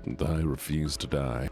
I refuse to die.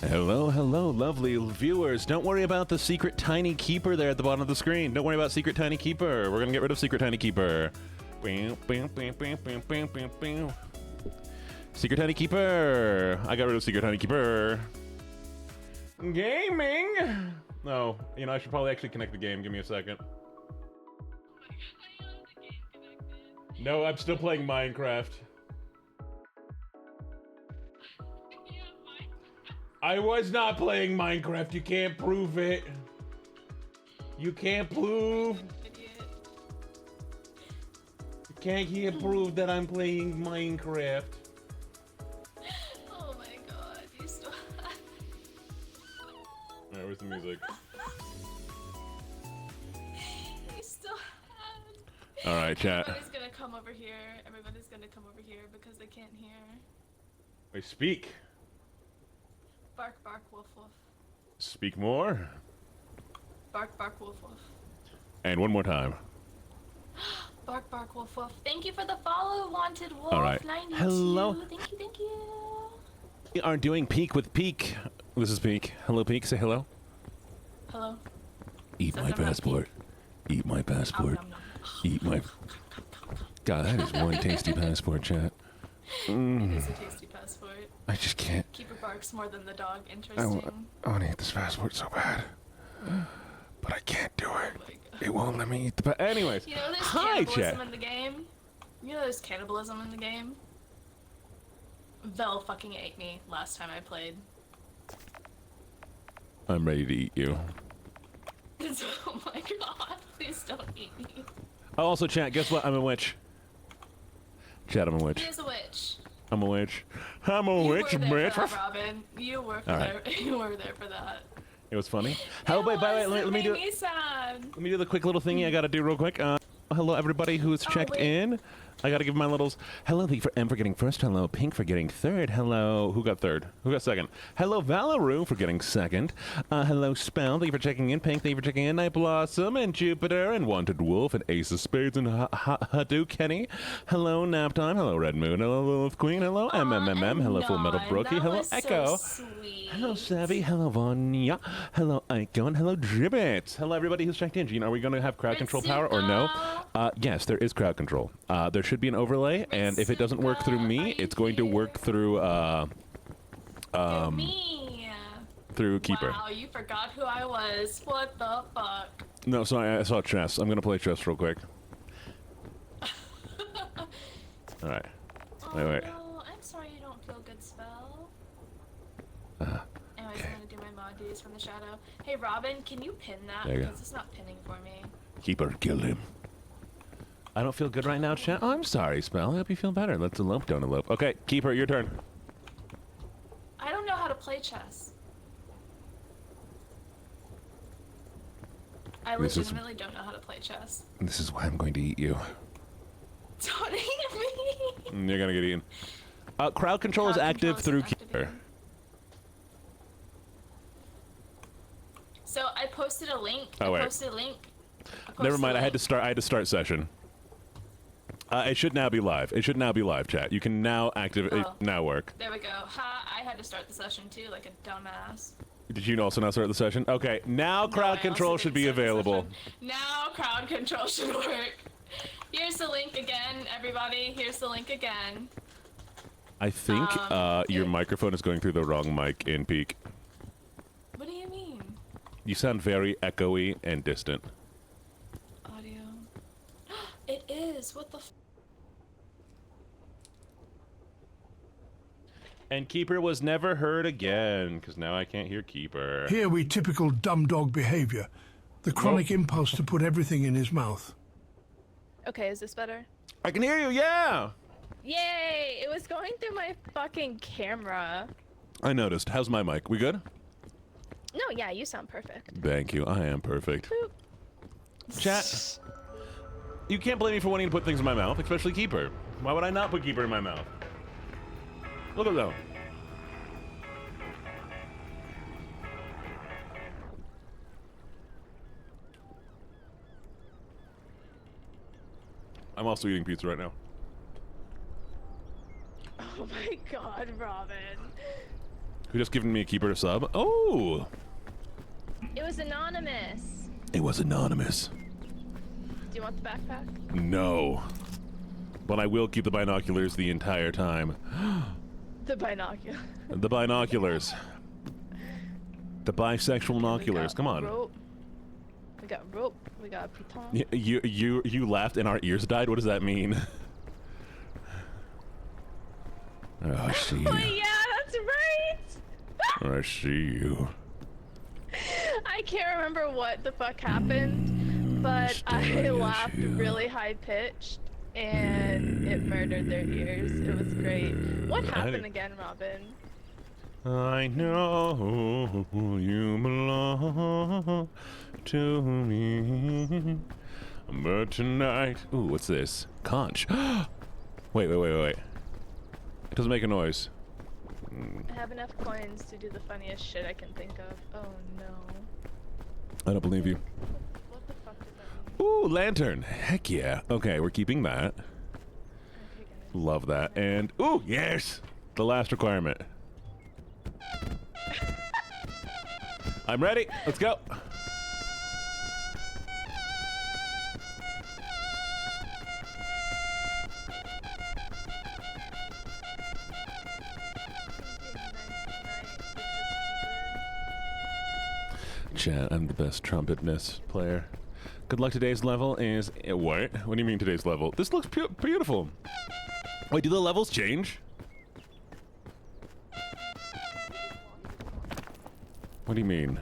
Hello, hello, lovely viewers. Don't worry about the secret tiny keeper there at the bottom of the screen. Don't worry about secret tiny keeper. We're gonna get rid of secret tiny keeper. Secret tiny keeper. I got rid of secret tiny keeper. Gaming. No, you know I should probably actually connect the game. Give me a second. No, I'm still playing Minecraft. I was not playing Minecraft. You can't prove it. You can't prove. You can't prove that I'm playing Minecraft. Oh my god, you still have. Alright, where's the music? You still have. Alright, chat. Everybody's gonna come over here. Everybody's gonna come over here because they can't hear. Wait, speak. Bark, bark, woof, woof. Speak more. Bark, bark, woof, woof. And one more time. Bark, bark, woof, woof. Thank you for the follow, Wanted Wolf. All right. 92. Hello. Thank you, thank you. We are doing Peek with Peek. This is Peek. Hello, Peek. Say hello. Hello. Eat Says my I'm not passport. Eat my passport. Nom, nom, nom. Eat my... God, that is one tasty passport, chat. It is a tasty passport. I just can't. Keeper barks more than the dog. I Interesting. want to eat this passport so bad. But I can't do it. Oh my God. It won't let me eat the Anyways. You know there's Hi, cannibalism chat. in the game? You know there's cannibalism in the game? Vel fucking ate me last time I played. I'm ready to eat you. Oh my god, please don't eat me. Oh, also, chat, guess what? I'm a witch. Chat, I'm a witch. He is a witch. I'm a witch. I'm a witch, You were there bitch. for that, Robin. You were All there. You were there for that. It was funny. How by the way, let me do me sad. Let me do the quick little thingy I gotta do real quick. Hello everybody who's checked in. I gotta give my littles. Hello Pink for M for getting first. Hello Pink for getting third. Hello, who got third? Who got second? Hello Valeru for getting second. Hello Spell, thank you for checking in. Pink, thank you for checking in. Night Blossom and Jupiter and Wanted Wolf and Ace of Spades and Hadou Kenny. Hello Naptime. Hello Red Moon. Hello Lilith Queen. Hello MMMM. Hello Full Metal Brookie. Hello Echo. So sweet. Hello Savvy. Hello Vanya. Hello Icon. And hello Dribbit. Hello everybody who's checked in. Gene, are we gonna have crowd control power or no? Yes, there is crowd control. There should be an overlay, and if it doesn't work through me, it's going to work through me. through Keeper. Wow, you forgot who I was. What the fuck? No, sorry, I saw chess. I'm gonna play chess real quick. All right. Wait. No, I'm sorry you don't feel good, Spell. Anyways, I'm gonna do my mod duties from the shadow. Hey, Robin, can you pin that? There you go. Because it's not pinning for me. Keeper killed him. I don't feel good right now, chat. Oh, I'm sorry, Spell. I hope you feel better. Let's elope, don't elope. Okay, Keeper, your turn. I don't know how to play chess. I legitimately don't know how to play chess. This is why I'm going to eat you. Don't eat me! You're gonna get eaten. Crowd control is active through Keeper. So I posted a link. Oh, wait. I posted a link. Never mind. I had to start session. It should now be live. It should now be live, chat. You can now activate. It now work. There we go. Ha! I had to start the session too, like a dumbass. Did you also now start the session? Okay. Now crowd control should be available. Now crowd control should work. Here's the link again, everybody. Here's the link again. I think your microphone is going through the wrong mic in Peak. What do you mean? You sound very echoey and distant. Audio. It is. What the f. And Keeper was never heard again, because now I can't hear Keeper. Here we typical dumb dog behavior. The chronic impulse to put everything in his mouth. Okay, is this better? I can hear you, yeah! Yay! It was going through my fucking camera. I noticed. How's my mic? We good? No, yeah, you sound perfect. Thank you. I am perfect. Boop. Chat, you can't blame me for wanting to put things in my mouth, especially Keeper. Why would I not put Keeper in my mouth? Look at that. I'm also eating pizza right now. Oh my god, Robin. Who just given me a keeper sub? Oh! It was anonymous. It was anonymous. Do you want the backpack? No. But I will keep the binoculars the entire time. The binocular. The binoculars. The bisexual binoculars. Come on. Rope. We got rope. We got piton. You laughed and our ears died? What does that mean? Oh, I see you. Oh yeah, that's right. I see you. I can't remember what the fuck happened, but I laughed really high pitched and it murdered their ears. It was great. What happened again, Robin? I know you belong to me, but tonight... Ooh, what's this? Conch. Wait. It doesn't make a noise. I have enough coins to do the funniest shit I can think of. Oh no. I don't believe you. What the fuck does that mean? Ooh, lantern. Heck yeah. Okay, we're keeping that. Love that. And, ooh, yes! The last requirement. I'm ready. Let's go. Chat, I'm the best trumpet miss player. Good luck. Today's level is... What? What do you mean today's level? This looks beautiful. Wait, do the levels change? What do you mean?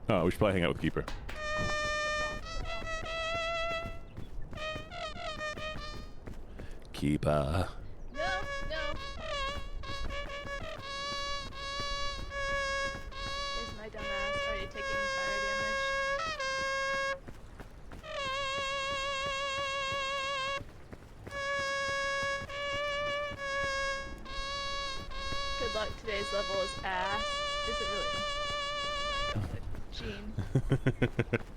Oh, we should probably hang out with Keeper. Keeper. No. There's my dumbass already taking fire damage. Good luck. Today's level is ass. Is it really? Gene.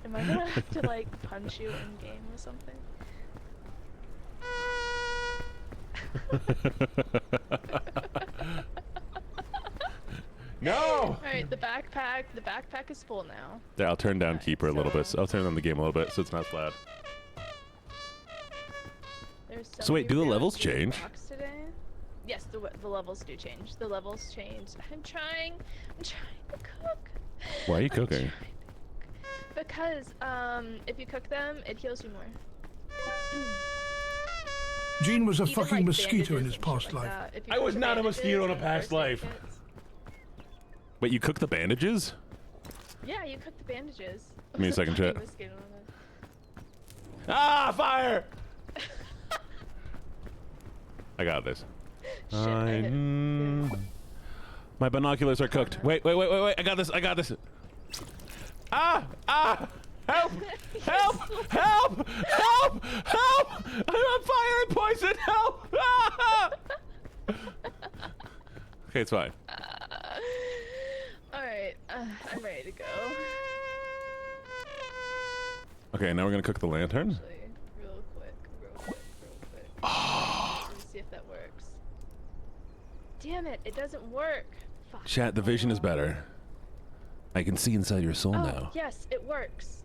Am I gonna have to like punch you in game or something? No! Alright, the backpack is full now. Yeah, I'll turn down Keeper a little bit. So I'll turn down the game a little bit so it's not as loud. There's So wait, do the many levels really change? cool blocks today. Yes, the levels do change. The levels change. I'm trying to cook. Why are you I'm cooking? trying to cook. Because if you cook them, it heals you more. Gene was a Even, fucking like, mosquito in bandages his and past shit like life. that. If you I cook was the not a bandages mosquito in a and past first aid life. kits- Wait, you cook the bandages? Yeah, you cook the bandages. Give me a second, Fucking chat. mosquito on it. Ah, fire! I got this. Shit, I hit. My binoculars are cooked. Wait. I got this. Ah! Help! Help! I'm on fire and poison! Help! Ah! Okay, it's fine. Alright, I'm ready to go. Okay, now we're gonna cook the lantern. Actually, real quick. Let's see if that works. Damn it, it doesn't work. Fuck. Chat, the vision is better. I can see inside your soul Oh, now. yes, it works.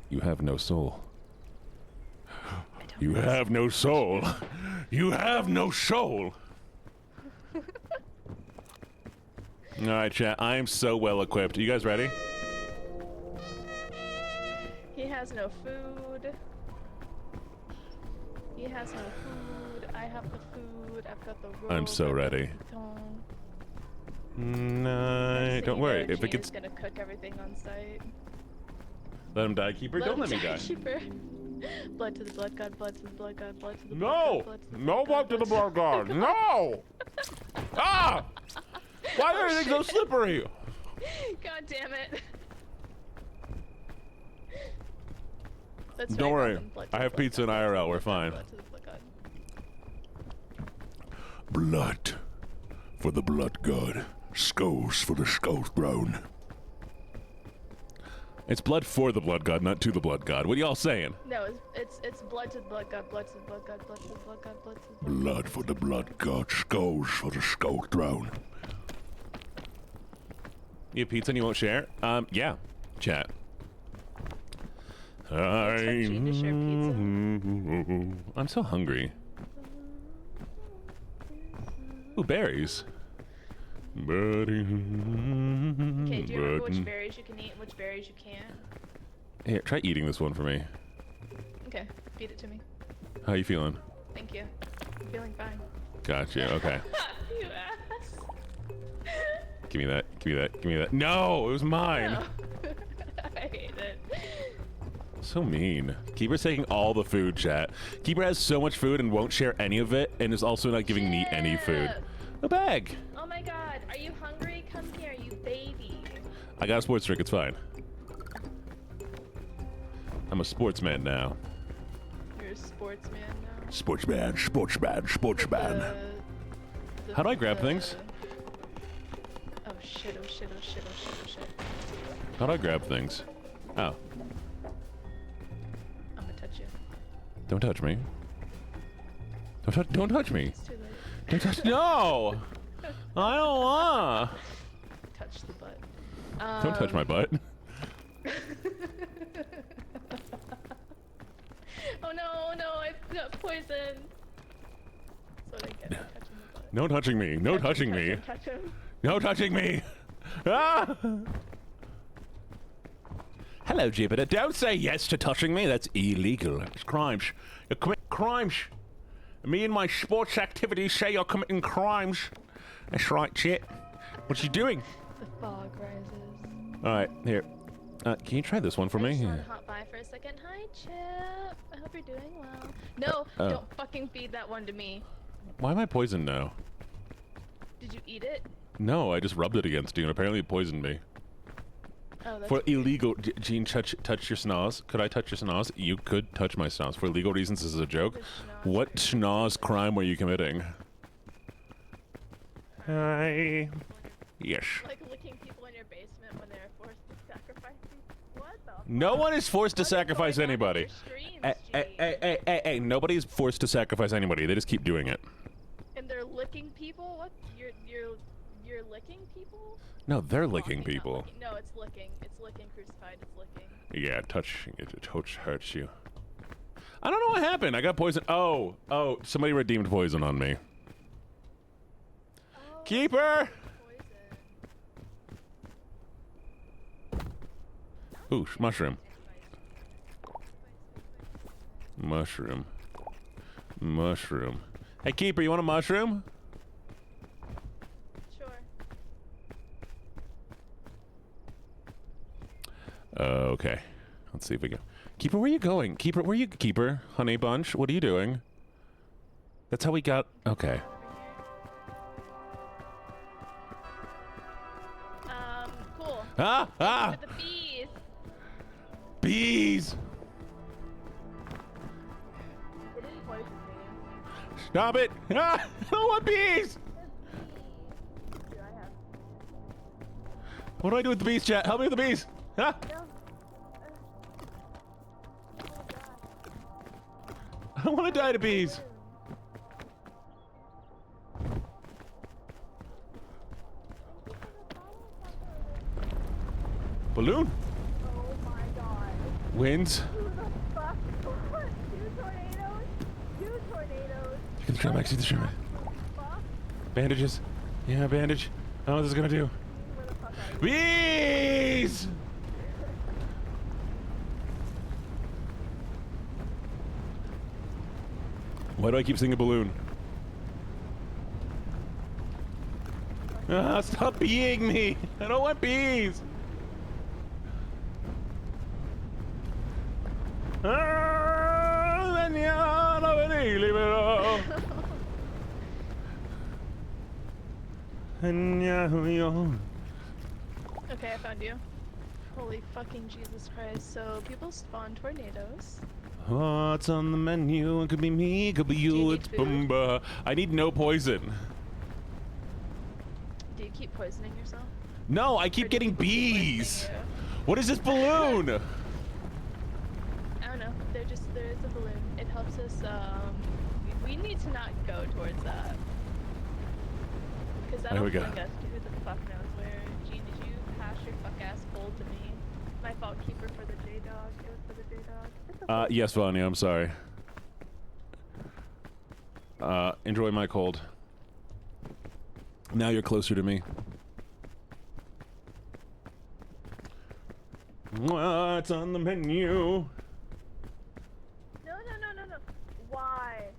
You have no soul. I don't You have no soul. You have no soul. All right, chat. I am so well equipped. You guys ready? He has no food. He has no food. I have the food. I've got the rope. I'm so I've got the ready. baton. No, Next don't thing worry. you know, If it Gene gets, is gonna cook everything on site. let him die, Keeper. Don't him let me die. Keeper. Blood to the blood god. Blood to the blood god. Blood to the No! blood god. No blood to the blood god. No! Ah! Why are everything so slippery? God damn it. That's Don't right, worry. Robin. Blood to I the have blood pizza god, in blood to IRL. the We're blood god, fine. blood to the blood god. Blood for the blood god. Skulls for the skull throne. It's blood for the blood god, not to the blood god. What are y'all saying? No, it's blood to the blood god, blood to the blood god, blood to the blood god, blood to the blood. Blood for the blood god, skulls for the skull throne. You have pizza and you won't share? Yeah. Chat. you to share I'm so hungry. Ooh, berries. Buddy. Okay, do you remember which berries you can eat and which berries you can't? Here, try eating this one for me. Okay, feed it to me. How you feeling? Thank you. I'm feeling fine. Gotcha, okay. You ass. Give me that, give me that, give me that. No, it was mine. No. I hate it. So mean. Keeper's taking all the food, chat. Keeper has so much food and won't share any of it, and is also not giving me any food. A bag. Oh my god, are you hungry? Come here, you baby. I got a sports drink, it's fine. I'm a sportsman now. You're a sportsman now. Sportsman, sportsman, sportsman. How do I grab things? Oh shit, oh shit, oh shit, oh shit, oh shit. How do I grab things? Oh. I'm gonna touch you. Don't touch me. Don't touch me. It's too late. Don't touch. No! I don't wanna. Touch the butt. Don't touch my butt. Oh no, no, I got poisoned. That's what I get for touching the butt. No touching me. No touching me. Touch him. No touching me. Ah! Hello, Jupiter. Don't say yes to touching me. That's illegal. It's crimes. You're committing crimes. Me and my sports activities say you're committing crimes. That's right, Chit. What you doing? The fog rises. All right, here. Can you try this one for I me? just want to hop by for a second. Hi, Chip. I hope you're doing well. No, don't fucking feed that one to me. Why am I poisoned now? Did you eat it? No, I just rubbed it against you, and apparently it poisoned me. Oh, that's For illegal, Gene, touch your schnoz. Could I touch your schnoz? You could touch my schnoz. For legal reasons, this is a joke. What schnoz crime were you committing? Hi. Yes. like licking people in your basement when they're forced to sacrifice you. What the? No one is forced to sacrifice anybody. Hey, nobody's forced to sacrifice anybody. They just keep doing it. And they're licking people? What? You're licking people? No, they're licking Walking, not people. licking. No, it's licking. It's licking. Crucified. It's licking. Yeah, touching it hurts you. I don't know what happened. I got poisoned. Oh, somebody redeemed poison on me. Oh, Keeper! poison. Ooh, mushroom. Mushroom. Mushroom. Hey, Keeper, you want a mushroom? Sure. Okay. Let's see if we can. Keeper, where are you going? Keeper, where are you? Keeper, honey bunch, what are you doing? That's how we got. Okay. Cool. Ah! With the bees. Bees! It didn't poison me. Stop it! Ah! I don't want bees! Do I have? What do I do with the bees, chat? Help me with the bees! Ah! No. I don't want to die to bees! Balloon? Oh my god. Winds? Who the fuck? What? 2 tornadoes? 2 tornadoes. Get the drum back, see the drum back. Fuck? Bandages. Yeah, bandage. I don't know what this is gonna do. Where the fuck are you? Bees! Why do I keep seeing a balloon? Ah, stop being me! I don't want bees! Ah, veniamo, veni libero. Okay, I found you. Holy fucking Jesus Christ. So, people spawn tornadoes. What's on the menu? It could be me, it could be Do you you, need it's food? Boomba. I need no poison. Do you keep poisoning yourself? No, I Or keep do getting people keep poisoning bees. you? What is this balloon? I don't know. There is a balloon. It helps us. We need to not go towards that. Because that'll Here we go. bring us to who the fuck knows where. Gene, did you pass your fuck ass cold to me? My fault, keeper for the J dog. It was for the J dog. It's okay. Yes, Vanya, I'm sorry. Enjoy my cold. Now you're closer to me. What's on the menu? No. Why?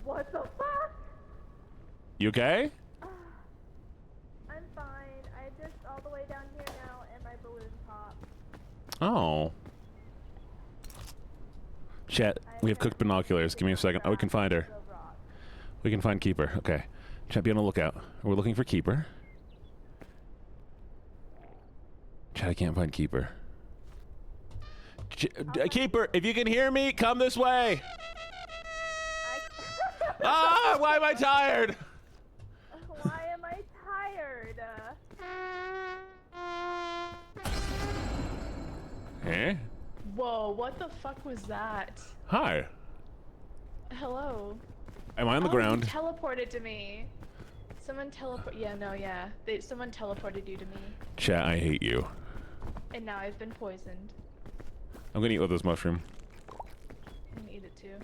What the fuck? You okay? I'm fine. I just all the way down here now, and my balloon popped. Oh. Chat, we have cooked binoculars. Give me a second. Oh, we can find her. We can find Keeper. Okay. Chat, be on the lookout. We're looking for Keeper. Chat, I can't find Keeper. Keeper, if you can hear me, come this way. Ah, why am I tired? Why am I tired? Eh? Whoa, what the fuck was that? Hi. Hello. Am I on the ground? You teleported to me. Someone someone teleported you to me. Chat, I hate you. And now I've been poisoned. I'm gonna eat with this mushroom. I'm gonna eat it too.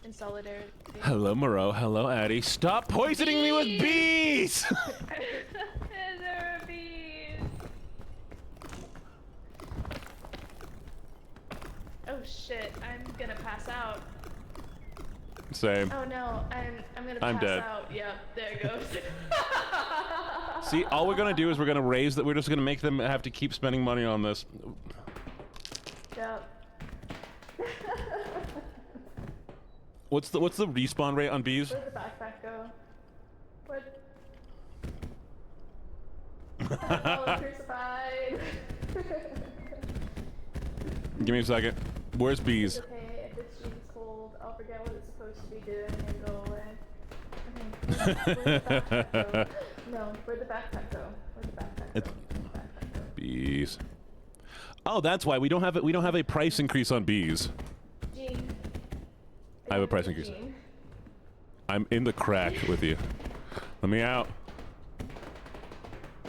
In solidarity. Hello, Moreau. Hello, Addie. Stop poisoning me with bees! There are bees. Oh shit, I'm gonna pass out. Same. Oh no, I'm gonna I'm pass dead. out. Yep, there it goes. See, all we're gonna do is we're gonna raise that. We're just gonna make them have to keep spending money on this. Yep. What's the respawn rate on bees? Where'd the backpack go? What? Oh, crucified. Give me a second. Where's bees? It's okay, if it's Gene's cold, I'll forget what it's supposed to be doing and go away. Okay, where'd the backpack go? No, where'd the backpack go? Where'd the backpack go? Bees. Oh, that's why we don't have it. We don't have a price increase on bees. Gene. I have a price increase. Gene. I'm in the crack with you. Let me out.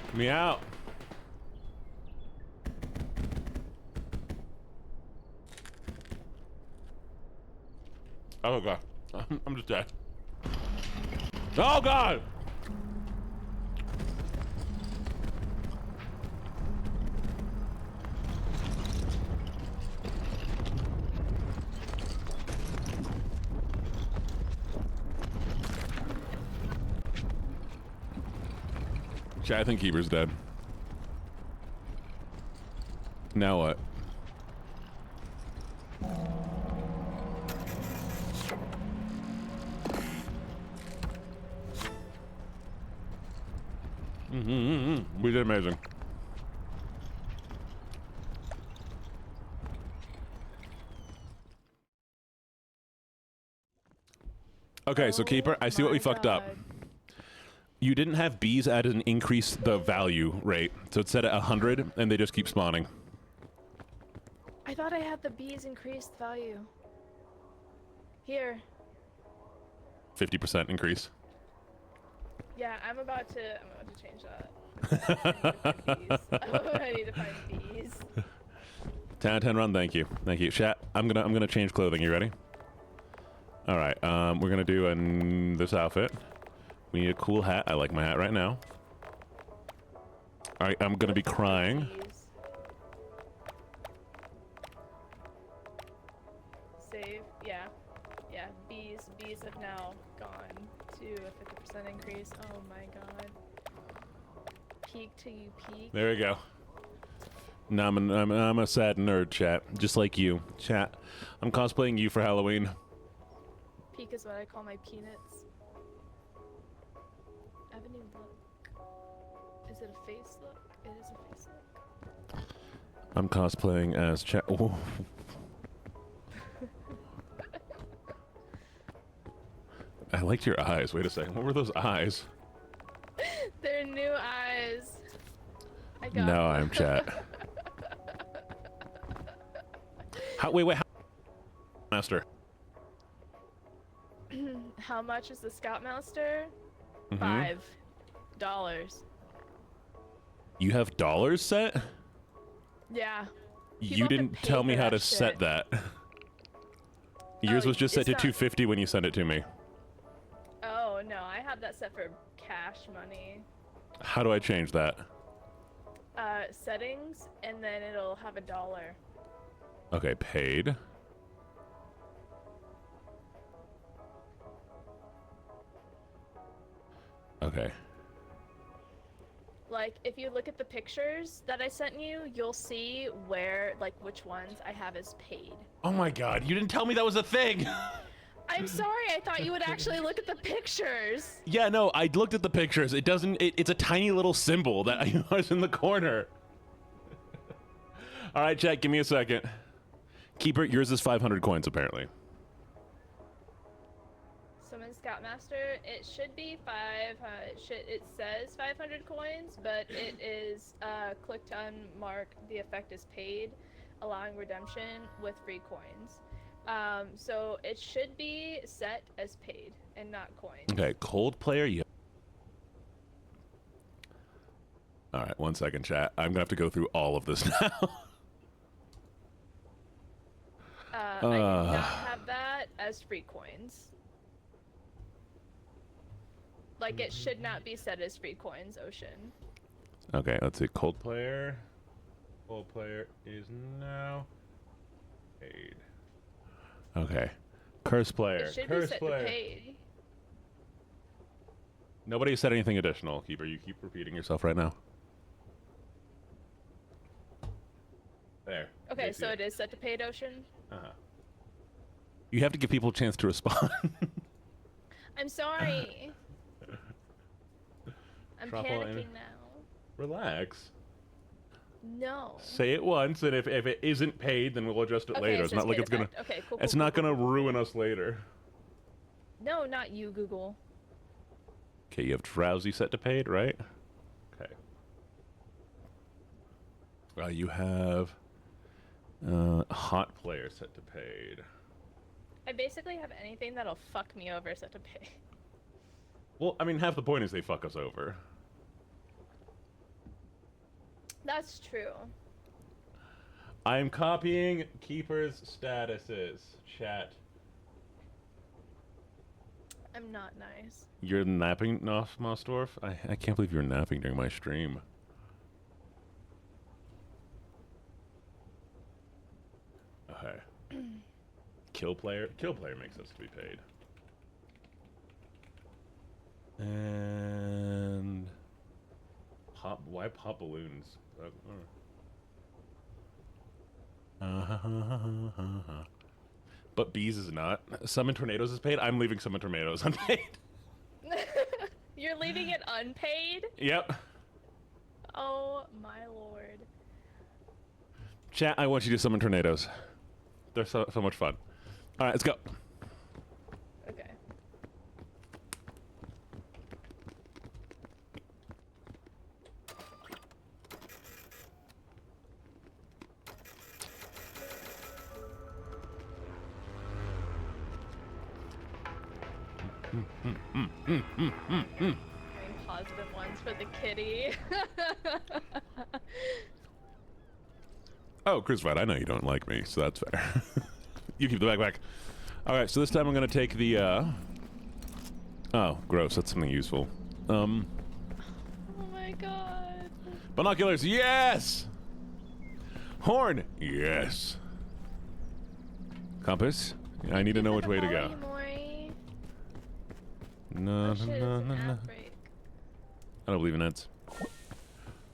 Let me out. Oh god. I'm just dead. Oh god! I think Keeper's dead. Now what? We did amazing. Okay, so Keeper, I see what we fucked up. You didn't have bees add an increase the value rate, so it's set at 100, and they just keep spawning. I thought I had the bees increased value. Here. 50% increase. Yeah, I'm about to change that. I need to find bees. 10 out of 10 run, thank you. Thank you. Chat, I'm gonna change clothing. You ready? Alright, we're gonna do this outfit. We need a cool hat. I like my hat right now. Alright, I'm gonna be crying. Bees. Save, yeah. Yeah, bees have now gone to a 50% increase. Oh my god. Peak till you peak. There we go. Now I'm a sad nerd, chat. Just like you. Chat, I'm cosplaying you for Halloween. Peak is what I call my peanuts. Avenue look. Is it a face look? It is a face look. I'm cosplaying as chat. Oh. I liked your eyes. Wait a second. What were those eyes? They're new eyes. I got No, I'm chat. Wait. Master. How much is the Scoutmaster? Mm-hmm. $5. You have dollars set? Yeah. You People have to didn't pay tell me for how that to set shit. that. Yours was just set to it's not- 250 when you sent it to me. Oh, no, I have that set for cash money. How do I change that? Settings, and then it'll have $1. Okay, paid. Okay. Like, if you look at the pictures that I sent you, you'll see where, like, which ones I have as paid. Oh my god, you didn't tell me that was a thing! I'm sorry, I thought you would actually look at the pictures. Yeah, no, I looked at the pictures. It doesn't, it's a tiny little symbol that was in the corner. Alright, chat, give me a second. Keeper, yours is 500 coins, apparently. Summon Scoutmaster, it should be it says 500 coins, but it is, click to unmark the effect is paid, allowing redemption with free coins. So it should be set as paid and not coins. Okay, cold player, yeah. Alright, 1 second, chat. I'm gonna have to go through all of this now. I do not have that as free coins. Like, it should not be set as free coins, Ocean. Okay, let's see. Cold player. Cold player is now paid. Okay. Curse player. It should Curse be set player. to paid. Nobody said anything additional, Keeper. You keep repeating yourself right now. There. Okay, They see so it is set to paid, Ocean? Uh-huh. You have to give people a chance to respond. I'm sorry. I'm Truffle panicking now. Relax. No. Say it once, and if it isn't paid, then we'll adjust it Okay, later. it It's says not like paid it's gonna. effect. Okay, cool, It's cool, not cool, gonna ruin us later. No, not you, Google. Okay, you have drowsy set to paid, right? Okay. You have hot player set to paid. I basically have anything that'll fuck me over set to pay. Well, I mean, half the point is they fuck us over. That's true. I'm copying Keeper's statuses. Chat. I'm not nice. You're napping, Mosdorf? I can't believe you're napping during my stream. Okay. Kill player makes us to be paid. And why pop balloons? But bees is not. Summon tornadoes is paid. I'm leaving summon tornadoes unpaid. You're leaving it unpaid? Yep. Oh my lord. Chat, I want you to summon tornadoes. They're so much fun. All right, let's go. Okay. Positive ones for the kitty. Oh, Chris White, I know you don't like me, so that's fair. You keep the backpack. All right, so this time I'm going to take the, Oh, gross, that's something useful. Oh my god. Binoculars, yes! Horn, yes. Compass, I need to know which way to go. No, Oh shit, it's no, an no, no. ad break. I don't believe in ads.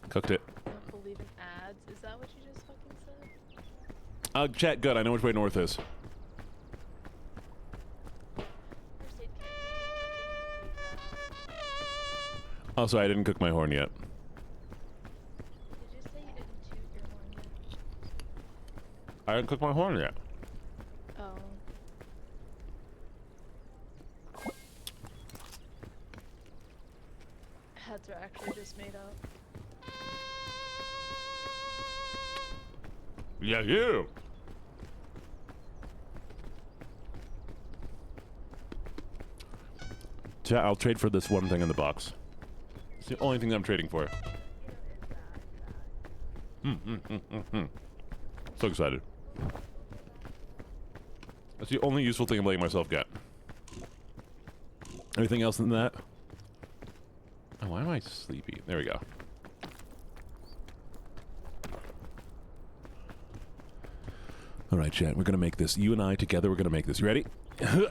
Cooked it. I don't believe in ads. Is that what you just fucking said? Chat, good, I know which way north is. First aid kit. Also, I didn't cook my horn yet. Did you say you didn't toot your horn yet? I didn't cook my horn yet. Oh. Heads are actually just made up. Yeah, you. Chat, I'll trade for this one thing in the box. It's the only thing I'm trading for. So excited. That's the only useful thing I'm letting myself get. Anything else than that? Oh, why am I sleepy? There we go. All right, chat, we're gonna make this. You and I together, we're gonna make this. You ready? Come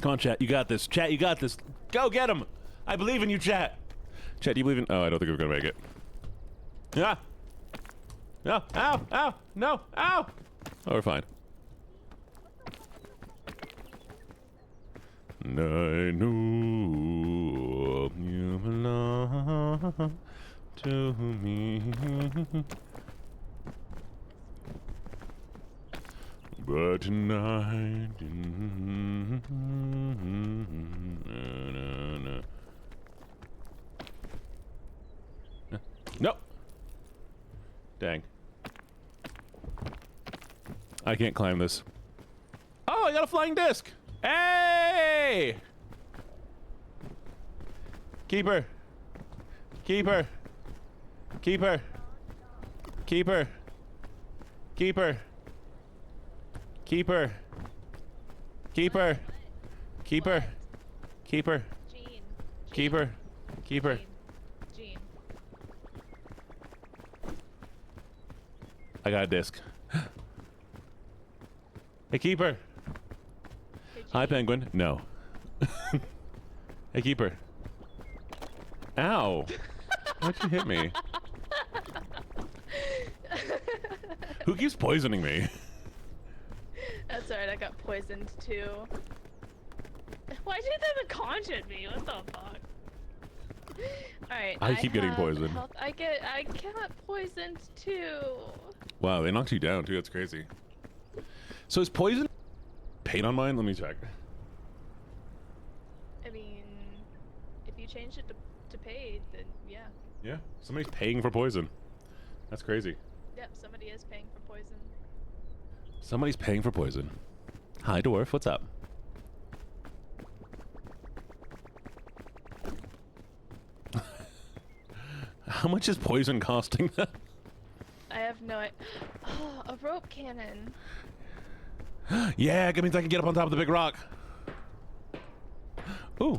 on, chat, you got this. Chat, you got this. Go get him! I believe in you, chat. Chat, do you believe in... Oh, I don't think we're gonna make it. Yeah. No, ow, ow, no, ow! Oh, we're fine. And I know you belong to me. But tonight... No! Dang. I can't climb this. Oh, I got a flying disc! Hey! Keeper! Keeper! Keeper! Keeper! Keeper! Keeper! Keeper! Keeper! Keeper! Gene. Keeper! Keeper! Gene. I got a disc. Hey, Keeper! Hey, Hi, Penguin. No. Hey, Keeper. Ow! Why'd you hit me? Who keeps poisoning me? That's alright, I got poisoned too. Why'd you throw the conch at me? What the fuck? Alright, I keep getting have poisoned. I got poisoned too. Wow, they knocked you down too. That's crazy. So is poison paid on mine? Let me check. I mean, if you change it to paid, then yeah. Yeah, somebody's paying for poison. That's crazy. Yep, somebody is paying for poison. Somebody's paying for poison. Hi, dwarf. What's up? How much is poison costing them? I have no idea. Oh, a rope cannon. Yeah, that means I can get up on top of the big rock. Ooh.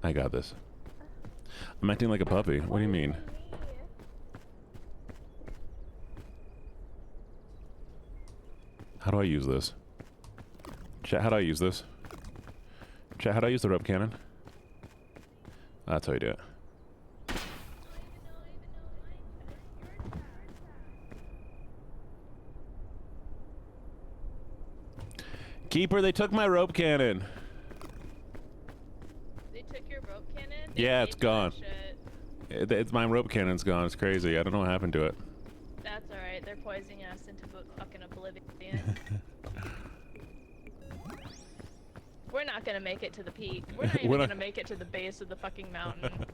I got this. I'm acting like a puppy. What do you mean? How do I use this? Chat, how do I use this? Chat, how do I use the rope cannon? That's how you do it. Keeper, they took my rope cannon. They took your rope cannon? Yeah, it's gone. It's my rope cannon's gone. It's crazy. I don't know what happened to it. That's alright. They're poisoning us into fucking oblivion. We're not gonna make it to the peak. We're not even gonna make it to the base of the fucking mountain.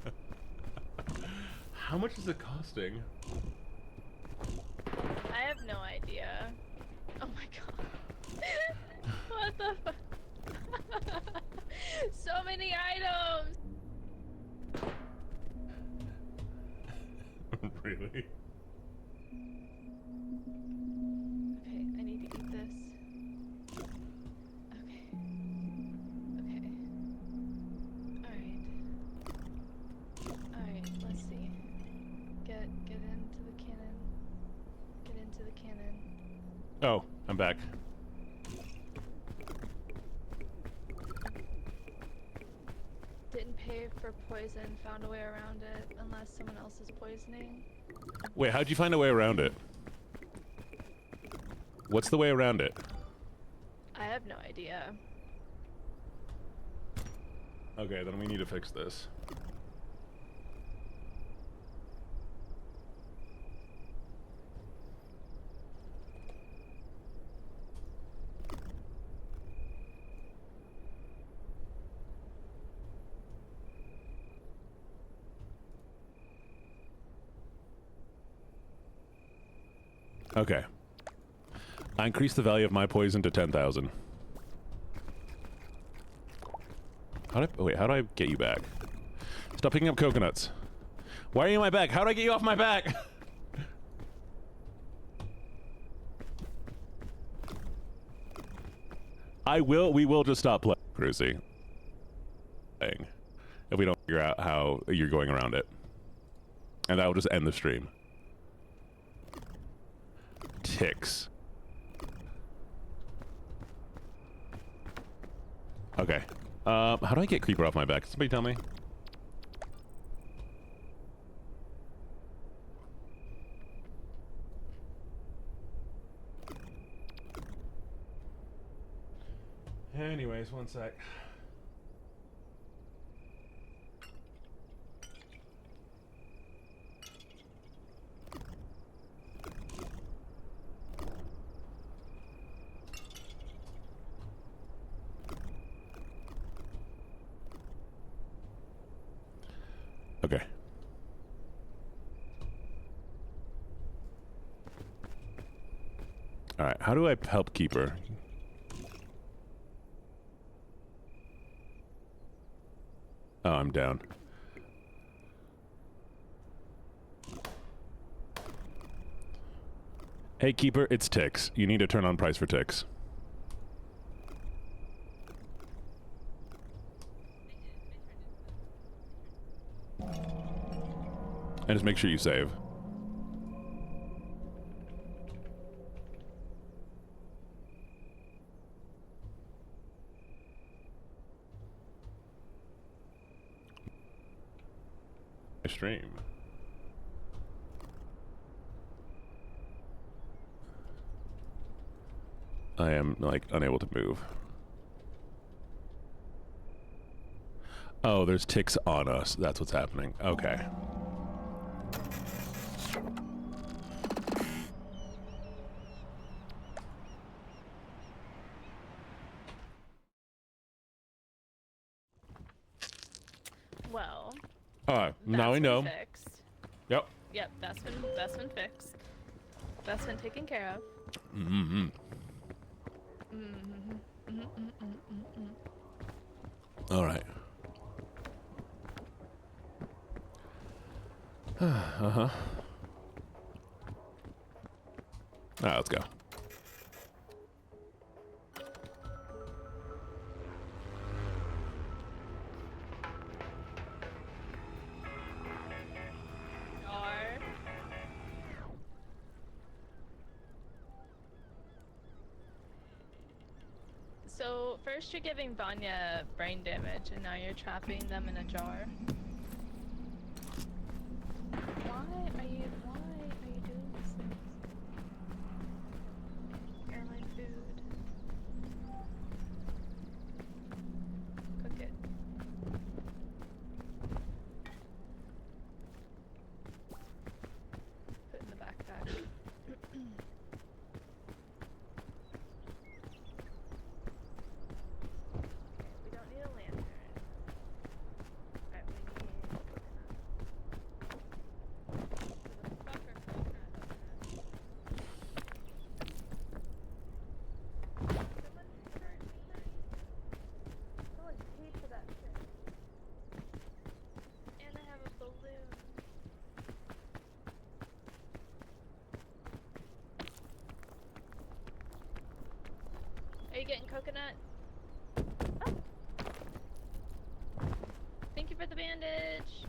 How much is it costing? I have no idea. Oh my god. What the fuck? So many items! Really? Okay, I need to eat this. Okay. Okay. Alright. Alright, let's see. Get into the cannon. Get into the cannon. Oh, I'm back. Didn't pay for poison, found a way around it, unless someone else is poisoning. Wait, how'd you find a way around it? What's the way around it? I have no idea. Okay, then we need to fix this. Okay. I increased the value of my poison to 10,000. Wait, how do I get you back? Stop picking up coconuts. Why are you on my back? How do I get you off my back? We will just stop playing, Cruzy. If we don't figure out how you're going around it. And that will just end the stream. Ticks. Okay. How do I get Creeper off my back? Somebody tell me. Anyways, one sec. Okay. All right, how do I help Keeper? Oh, I'm down. Hey, Keeper, it's ticks. You need to turn on price for ticks. And just make sure you save. Stream. I am, like, unable to move. Oh, there's ticks on us. That's what's happening. Okay. Well. Alright, now we know. Fixed. Yep. Yep, that's been fixed. That's been taken care of. Mm-hmm. Alright. Uh-huh. Alright, let's go. So, first you're giving Vanya brain damage, and now you're trapping them in a jar. Why are you doing these things? Airline food. Cook it. Put it in the backpack. Are you getting coconut? Oh. Thank you for the bandage.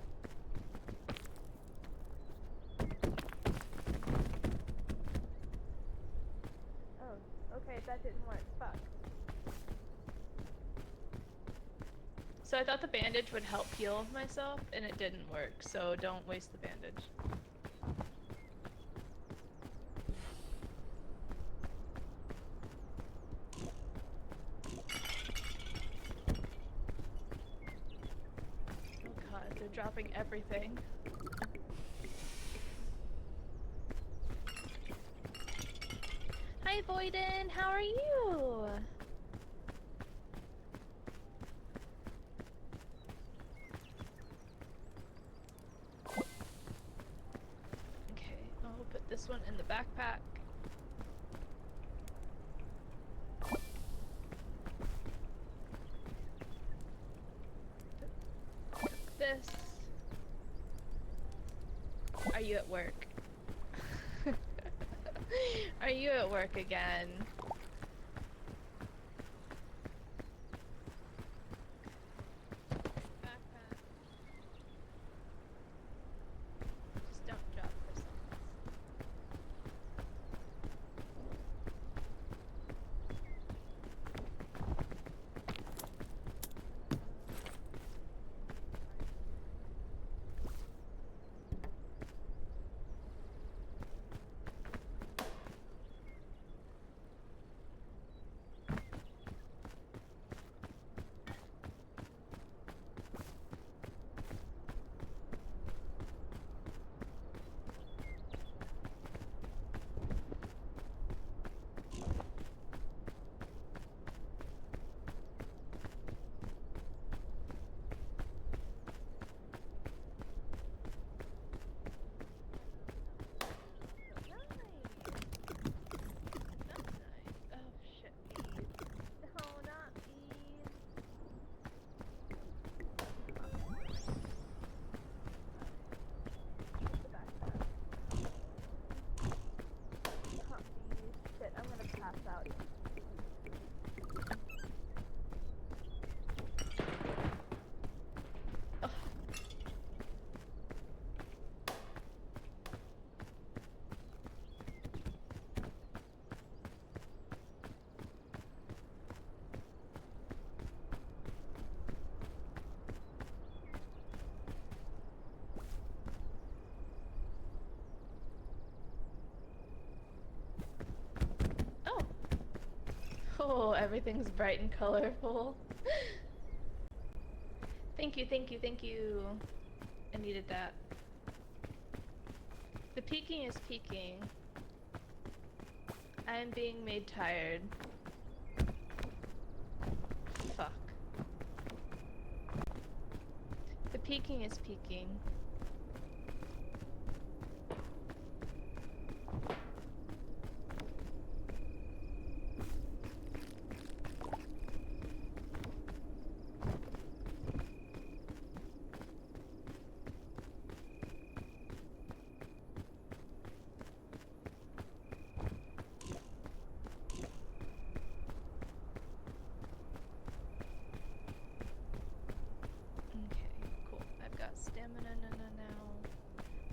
Oh, okay, that didn't work. Fuck. So I thought the bandage would help heal myself, and it didn't work, so don't waste the bandage. Dropping everything. Hi Voiden, how are you? Okay, I'll put this one in the backpack. this. Are you at work? Are you at work again? Backpack. Just don't drop this. Oh, everything's bright and colorful. Thank you, thank you, thank you. I needed that. The peeking is peaking. I am being made tired. Fuck. The peeking is peaking.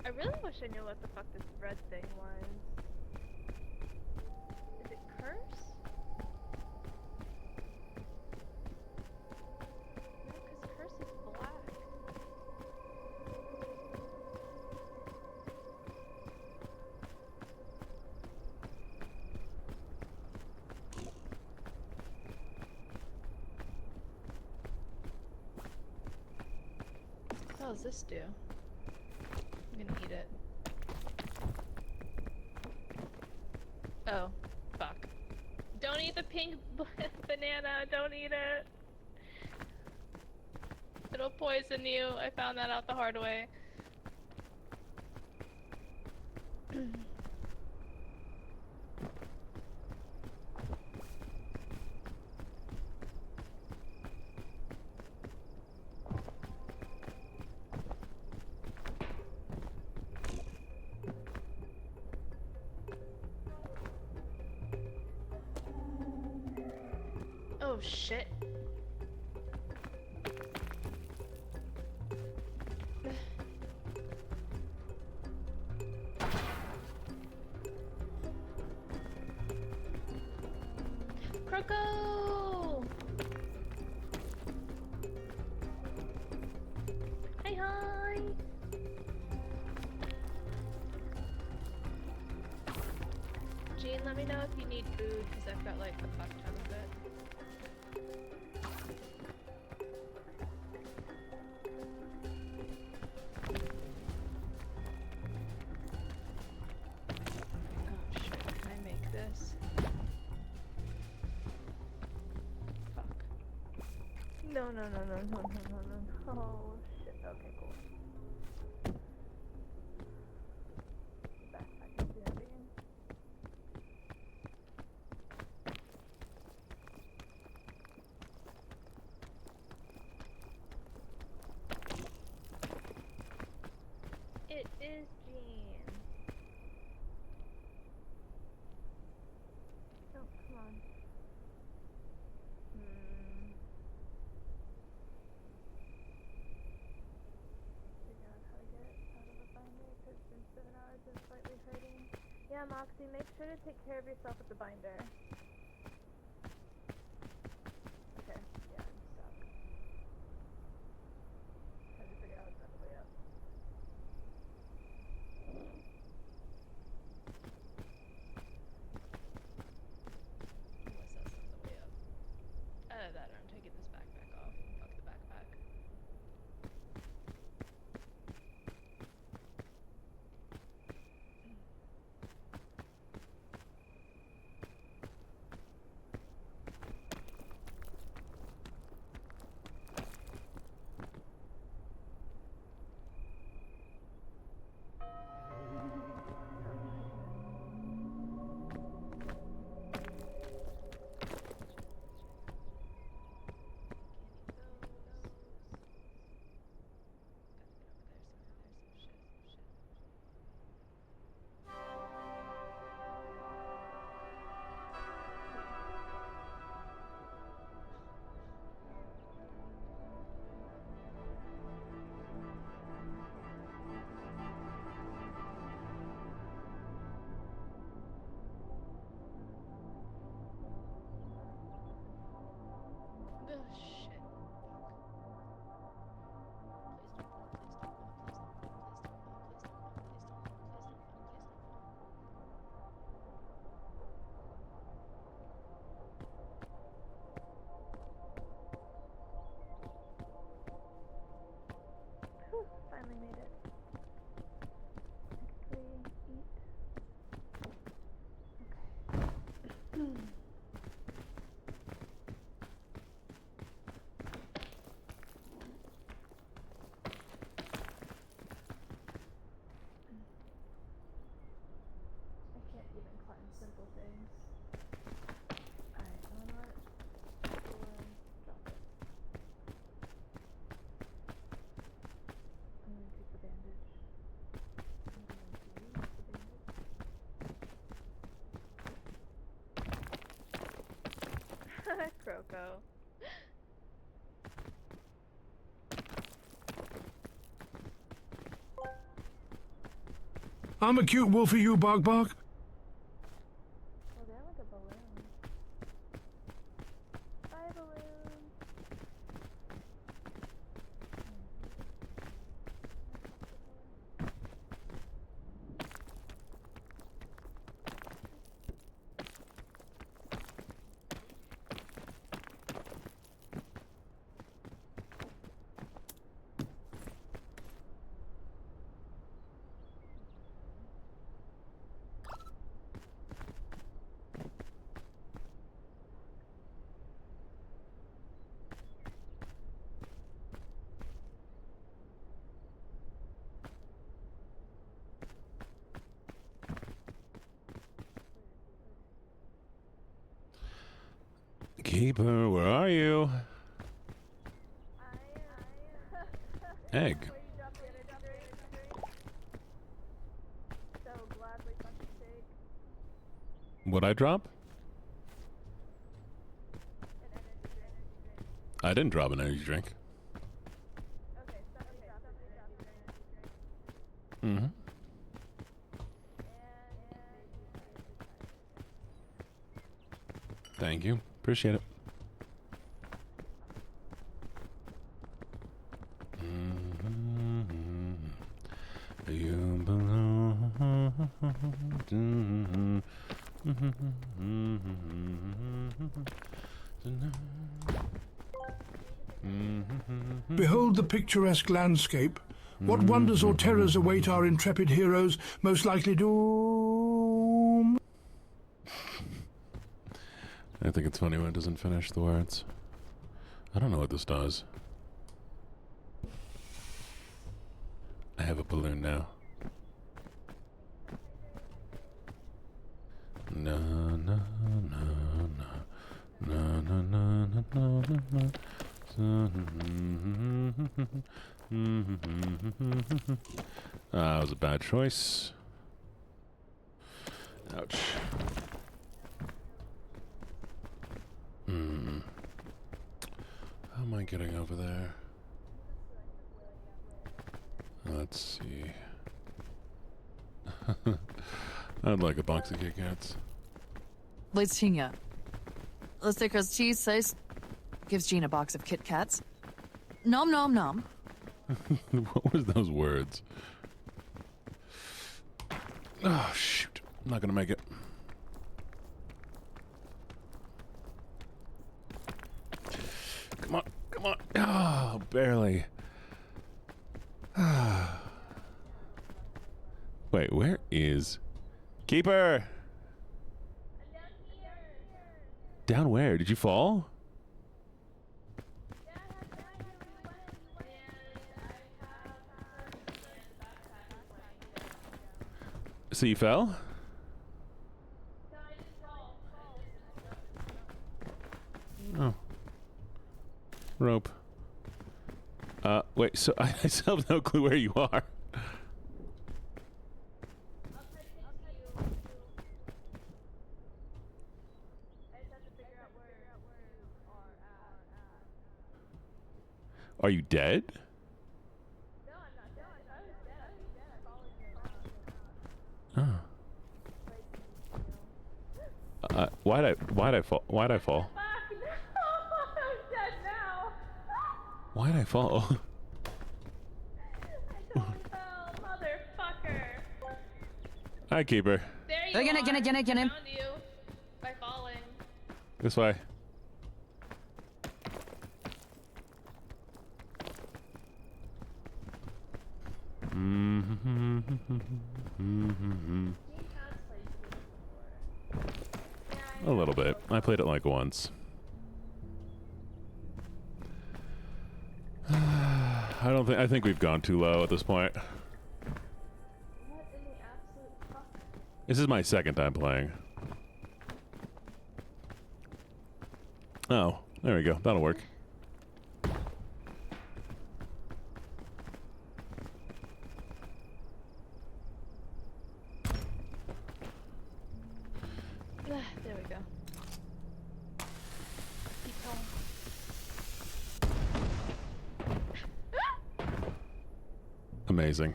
I really wish I knew what the fuck this red thing was. Is it curse? No, because curse is black. What the hell does this do? I'm gonna eat it. Oh, fuck. Don't eat the pink banana, don't eat it. It'll poison you. I found that out the hard way. Oh shit. Croco! Hey, hi! Jean, let me know if you need food, because I've got like a fuck ton of it. No. Oh, shit. Okay, cool. Backpack is heavy. Moxie, make sure to take care of yourself with the binder. Okay, yeah, I'm stuck. Trying to figure out what's the way up. Unless that's not the way up. Either that or I'm taking this backpack off. Fuck the backpack. Oh shit. Whew, finally made it. Quickly eat. Okay. I can't even climb simple things. Alright, you know what? Drop it. I'm gonna take the bandage. I'm going to use the bandage. Croco. I'm a cute wolfie, you bark bark. Oh, they're like a balloon. Bye, balloon. Keeper, where are you? Egg. So gladly fucking take What'd I drop? an energy drink. I didn't drop an energy drink. Okay, somebody drop an energy drink. Mm-hmm. Thank you. Appreciate it. You belong. Behold the picturesque landscape. What wonders or terrors await our intrepid heroes, most likely doom? I think it's funny when it doesn't finish the words. I don't know what this does. I have a balloon now. No, no, no, no, no, no, no, no, no, no. That was a bad choice. Ouch. How am I getting over there? Let's see. I'd like a box of Kit Kats. Let's take us cheese slice. Gives Jean a box of Kit Kats. Nom nom nom. What was those words? Oh, shoot. I'm not gonna make it. Come on, come on. Oh, barely. Wait, where is... Keeper! Down where? Did you fall? So you fell? Oh. Rope. Wait, so I still have no clue where you are. Are you dead? No, I'm not dead. I was dead. Following you around. Oh. Why'd I fall? Why'd I fall? Fuck, no! I'm dead now! Why'd I fall? I totally fell, motherfucker! Hi, Keeper. There you Get are. it. I found you by falling. This way. A little bit. I played it like once. I think we've gone too low at this point. What in the absolute fuck? This is my second time playing. Oh, there we go. That'll work. There we go. Keep going. Amazing.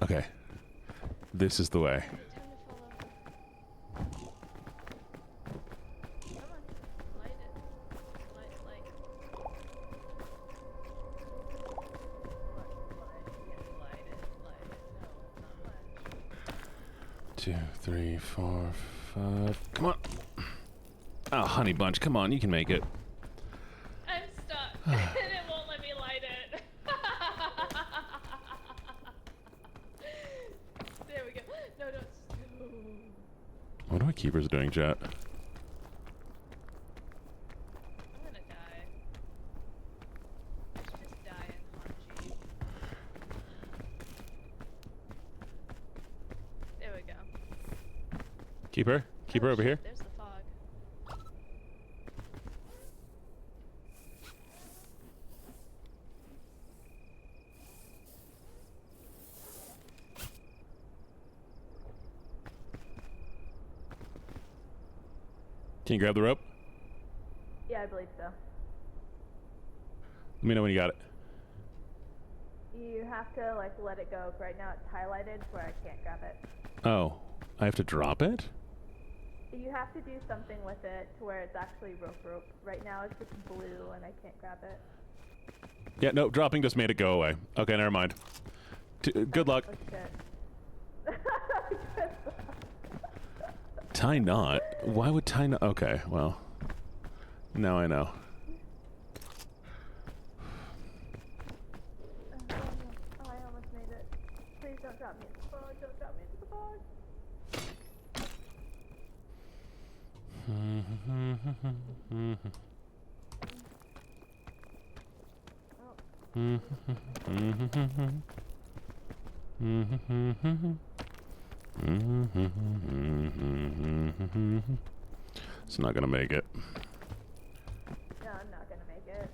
Okay. This is the way. Time to follow. Come on. Light it. Light. Light it. No, not much. 2, 3, 4, 5. Come on. Oh, honey bunch, come on, you can make it. I'm stuck. And it won't let me light it. There we go. No. What are my keepers doing, chat? I'm gonna die. Just die in Hanji. There we go. Keeper? Keeper Oh, over shit, here? There's the fog. Can you grab the rope? Yeah, I believe so. Let me know when you got it. You have to like let it go. Right now it's highlighted where I can't grab it. Oh, I have to drop it? You have to do something with it to where it's actually rope. Right now it's just blue and I can't grab it. Yeah, no, dropping just made it go away. Okay, never mind. Good luck. Oh, shit. Tie knot? Why would tie knot? Okay, well. Now I know. Oh, I almost made it. Please don't drop me into the fog. Don't drop me into the fog. It's not gonna make it. No, I'm not gonna make it.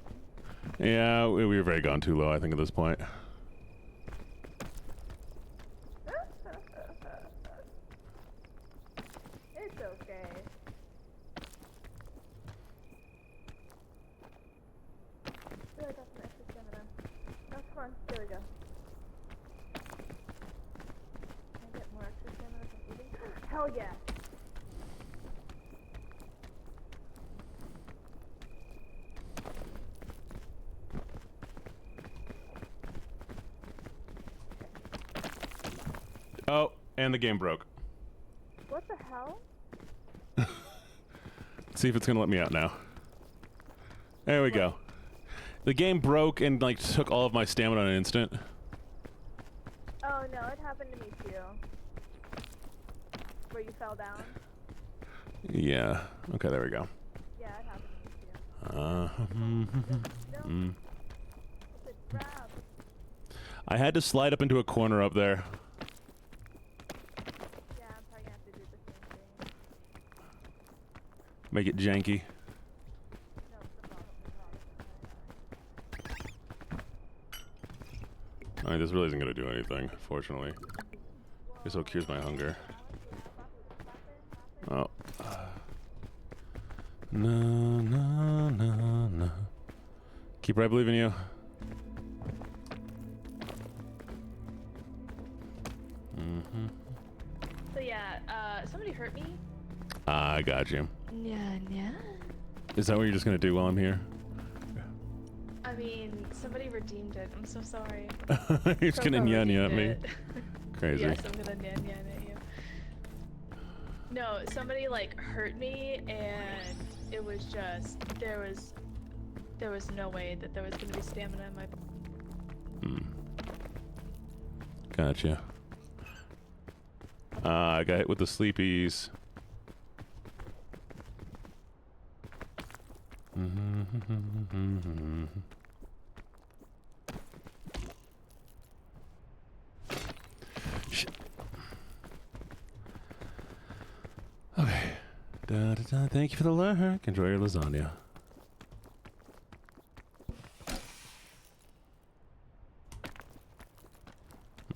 Yeah, we were very gone too low, I think, at this point. It's okay. I feel like I got some extra stamina. Oh, come on. There we go. Hell yeah. Oh, and the game broke. What the hell? See if it's gonna let me out now. There we go. The game broke and like took all of my stamina in an instant. Oh no, it happened to me too. Where you fell down? Yeah. Okay, there we go. Yeah, it happened to me too. No. It's a grab. I had to slide up into a corner up there. Yeah, I'm probably gonna have to do the same thing. Make it janky. No, the bottom. I mean, this really isn't gonna do anything, fortunately. Guess it'll cure my hunger. Oh. No, no, no, no. Keeper, I believe in you. Mm-hmm. So yeah, somebody hurt me. I got you. Yeah. Is that what you're just gonna do while I'm here? I mean, somebody redeemed it. I'm so sorry. You're just gonna nyan at me. Crazy. Yes, I'm gonna nyan at you. No, somebody like hurt me, and it was just there was no way that there was gonna be stamina in my body. Gotcha. I got hit with the sleepies. Shit. Okay. Da, da, da. Thank you for the lurk. Enjoy your lasagna.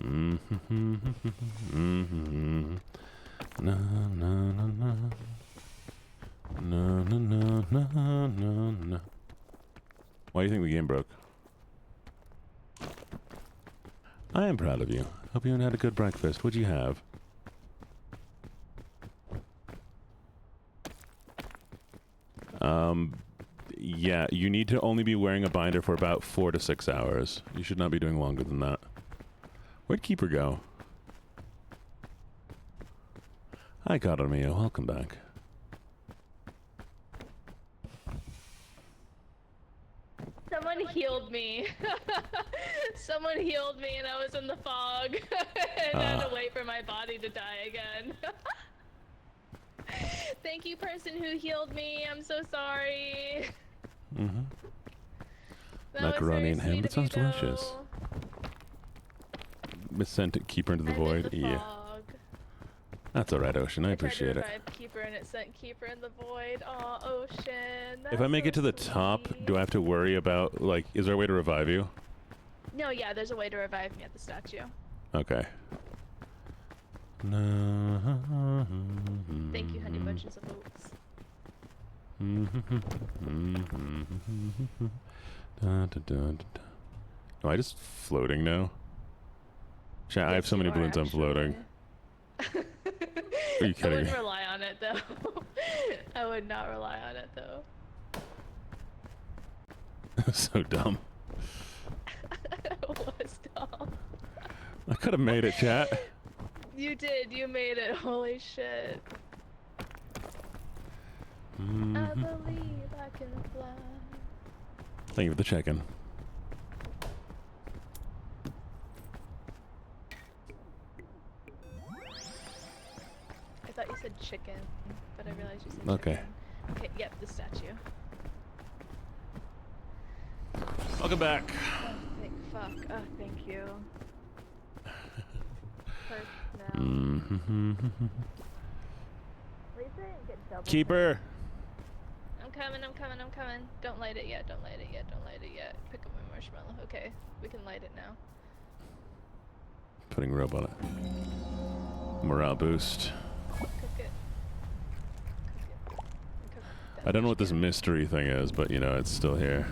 No, no, no, no. No, no, no, no, no, no. Why do you think the game broke? I am proud of you. Hope you had a good breakfast. What'd you have? Yeah, you need to only be wearing a binder for about 4 to 6 hours. You should not be doing longer than that. Where'd Keeper go? Hi, Karamio. Welcome back. Someone healed me. Someone healed me, and I was in the fog, and I had to wait for my body to die again. Thank you, person who healed me. I'm so sorry. Macaroni and ham. That sounds delicious. Miss sent Keeper into the void. Yeah. That's alright, Ocean. I appreciate it. Keeper and it sent Keeper in the void. Aw, Ocean. If I make it to the top, do I have to worry about, like, is there a way to revive you? No, yeah, there's a way to revive me at the statue. Okay. Thank you, honey bunches of oats. Am I just floating now? Chat, I have so many balloons I'm floating. Are you kidding me? I wouldn't rely on it, though. I would not rely on it, though. So dumb. It was dumb. I could have made it, chat. You did. You made it. Holy shit. I believe I can fly. Thank you for the check-in. I thought you said chicken, but I realized you said okay. chicken. Okay, yep, the statue. Welcome back. Oh, thank fuck. Oh, thank you. First now. Please didn't get double. Keeper. I'm coming. Don't light it yet, don't light it yet. Pick up my marshmallow. Okay, we can light it now. Putting rope on it. Morale boost. Cook it. I don't know what this mystery thing is, but you know, it's still here.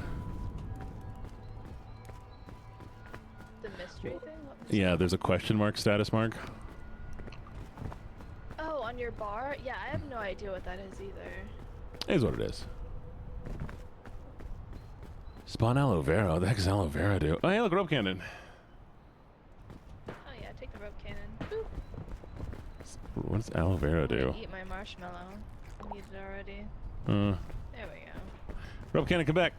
The mystery thing? What mystery? Yeah, there's a question mark, status mark. Oh, on your bar? Yeah, I have no idea what that is either. It is what it is. Spawn aloe vera. What the heck does aloe vera do? Oh, hey, look, rope cannon. Oh yeah, take the rope cannon. Boop. What does aloe vera I'm gonna do? eat my marshmallow. I need it already. Uh, There we go. rope cannon, come back.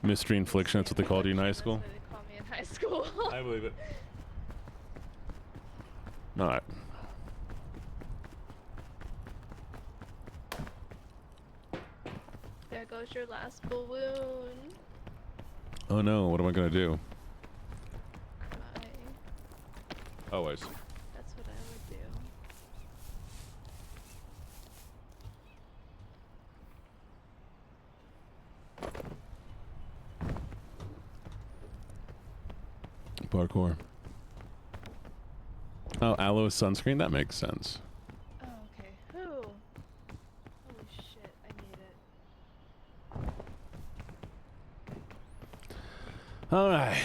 Mystery infliction, that's what they called you in high school? That's what they called me in high school. I believe it. Alright. There goes your last balloon. Oh no, what am I gonna do? Cry. Always. That's what I would do. Parkour. Oh, aloe sunscreen? That makes sense. Oh, okay. Who? Holy shit, I need it. Alright.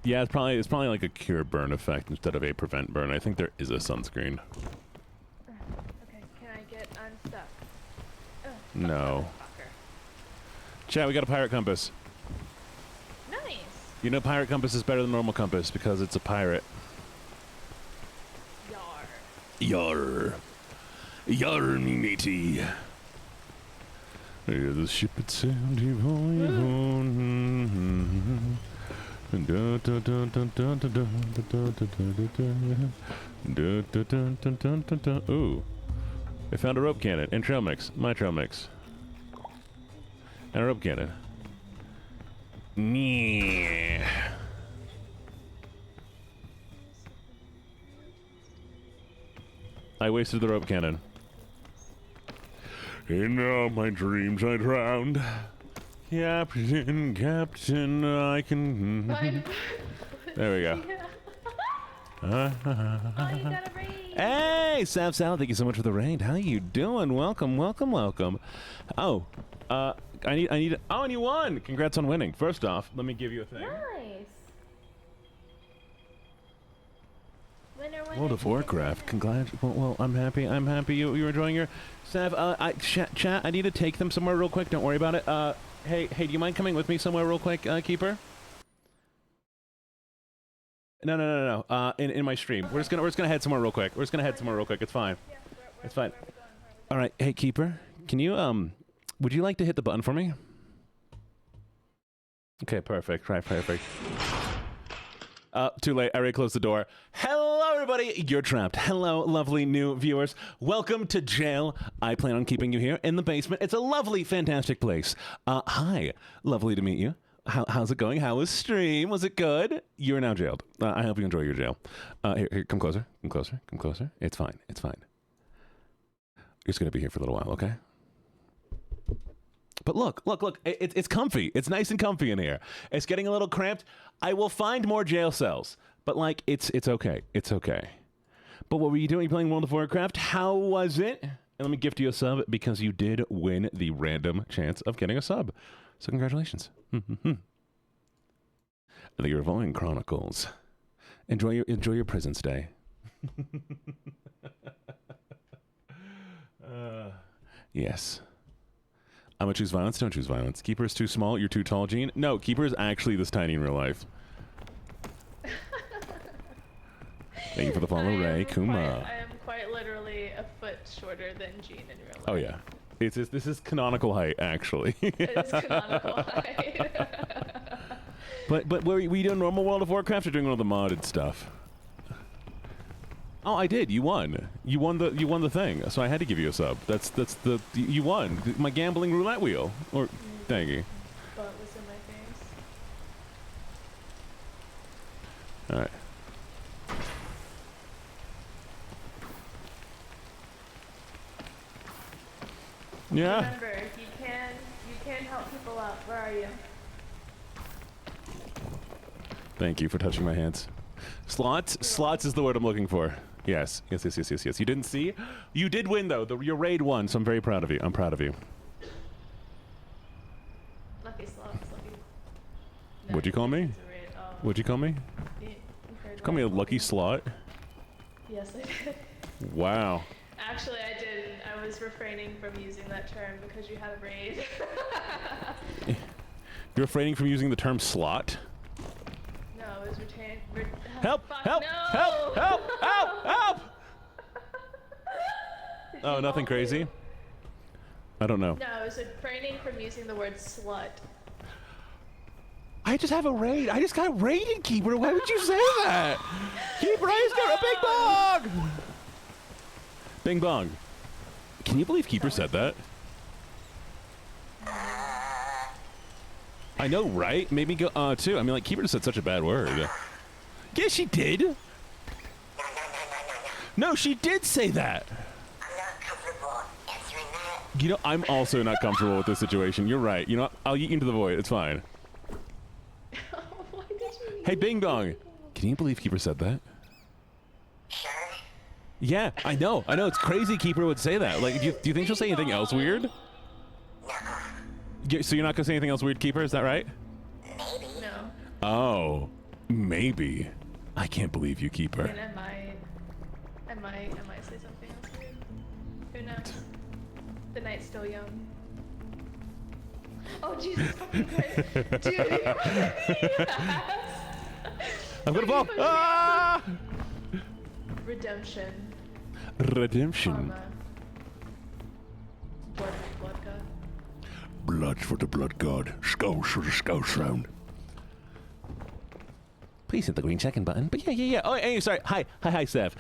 Yeah, it's probably like a cure burn effect instead of a prevent burn. I think there is a sunscreen. Okay, can I get unstuck? No. Fucker. Chat, we got a pirate compass. Nice! You know pirate compass is better than normal compass because it's a pirate. Yar. Yar. Yar, me matey. Hear the ship at sound deep on. Ooh. I found a rope cannon and trail mix. My trail mix. And a rope cannon. Yeah. I wasted the rope cannon. In all my dreams I drowned. Captain, Captain, I can... There we go. Oh, you got a raid! Hey, Sav Sal, thank you so much for the raid. How you doing? Welcome, welcome, welcome. Oh, I need, oh, and you won! Congrats on winning. First off, let me give you a thing. Nice! Winner, winner, World of Warcraft, congrats. Well, I'm happy you're enjoying your... Sav, chat, I need to take them somewhere real quick, don't worry about it. Hey, do you mind coming with me somewhere real quick, Keeper? No. In my stream. We're just gonna head somewhere real quick. It's fine. It's fine. All right. Hey, Keeper, can you would you like to hit the button for me? Okay, perfect. Right, perfect. Too late. I already closed the door. Hello, everybody. You're trapped. Hello, lovely new viewers. Welcome to jail. I plan on keeping you here in the basement. It's a lovely, fantastic place. Hi. Lovely to meet you. How's it going? How was stream? Was it good? You're now jailed. I hope you enjoy your jail. Here, come closer. Come closer. Come closer. It's fine. It's fine. You're just going to be here for a little while, okay? But look. It's comfy. It's nice and comfy in here. It's getting a little cramped. I will find more jail cells. But, like, it's okay. It's okay. But what were you doing? You playing World of Warcraft? How was it? And let me gift you a sub because you did win the random chance of getting a sub. So congratulations. The Revolving Chronicles. Enjoy your prison stay. Yes. I'm gonna choose violence. Don't choose violence. Keeper is too small. You're too tall, Gene. No, Keeper is actually this tiny in real life. Thank you for the follow, Ray. Kuma. I am quite literally a foot shorter than Gene in real life. Oh yeah. This is canonical height, actually. It is canonical height. But were you doing normal World of Warcraft or doing one of the modded stuff? Oh, I did. You won. You won the thing. So I had to give you a sub. That's the you won. My gambling roulette wheel or thingy. Butt was in my face. All right. Yeah. Remember, you can help people out. Where are you? Thank you for touching my hands. Slots is the word I'm looking for. Yes. You didn't see? You did win though. Your raid won, so I'm very proud of you. I'm proud of you. Lucky slots, lucky. What'd you call me? Oh, What'd you call me? encouraging Call me a lucky slot. Yes, I did. Wow. Actually, I didn't. I was refraining from using that term because you had a raid. You're refraining from using the term slot? No, I was retaining. Help! Fuck, Help! no! Help! Help! Help! Help! Oh, nothing crazy? I don't know. No, I was refraining from using the word slut. I just have a raid. I just got raided, Keeper. Why would you say that? Keeper, I just got a bing bong! Bing bong. Can you believe Keeper said that? I know, right? Made me go, too. I mean, like, Keeper just said such a bad word. Yeah, she did. No, she did say that. I'm not comfortable answering that. You know, I'm also not comfortable with this situation. You're right. You know, I'll eat into the void. It's fine. Why did you Hey, Bing Bong. Can you believe Keeper said that? Sure. Yeah, I know. I know. It's crazy Keeper would say that. Like, do you think she'll say anything else weird? So you're not going to say anything else weird, Keeper? Is that right? Maybe. No. Oh, maybe. I can't believe you, Keeper. And I might say something else weird. Who knows? The night's still young. Oh, Jesus fucking Christ. Dude, I'm going to fall. Ah! Redemption. Redemption. Karma. Blood god. Blood for the blood god. Skulls for the skulls round. Please hit the green check-in button. But yeah. Oh, hey, sorry. Hi, Steph.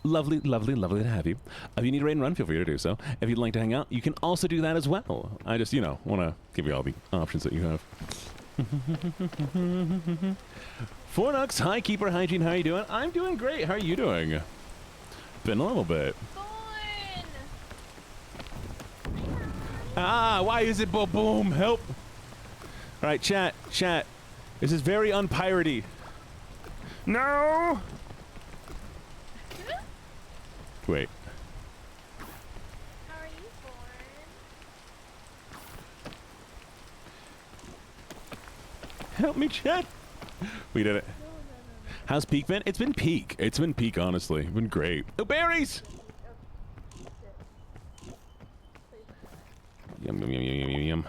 Lovely to have you. If you need a raid and run, feel free to do so. If you'd like to hang out, you can also do that as well. I just, want to give you all the options that you have. Fornux, hi, Keeper Hygiene. How are you doing? I'm doing great. How are you doing? Been a little bit. Why is it boom? Help. All right, chat. This is very unpiratey. No! Wait. How are you born? Help me, chat. We did it. How's peak been? It's been peak. It's been peak, honestly. It's been great. Oh, berries! Yum.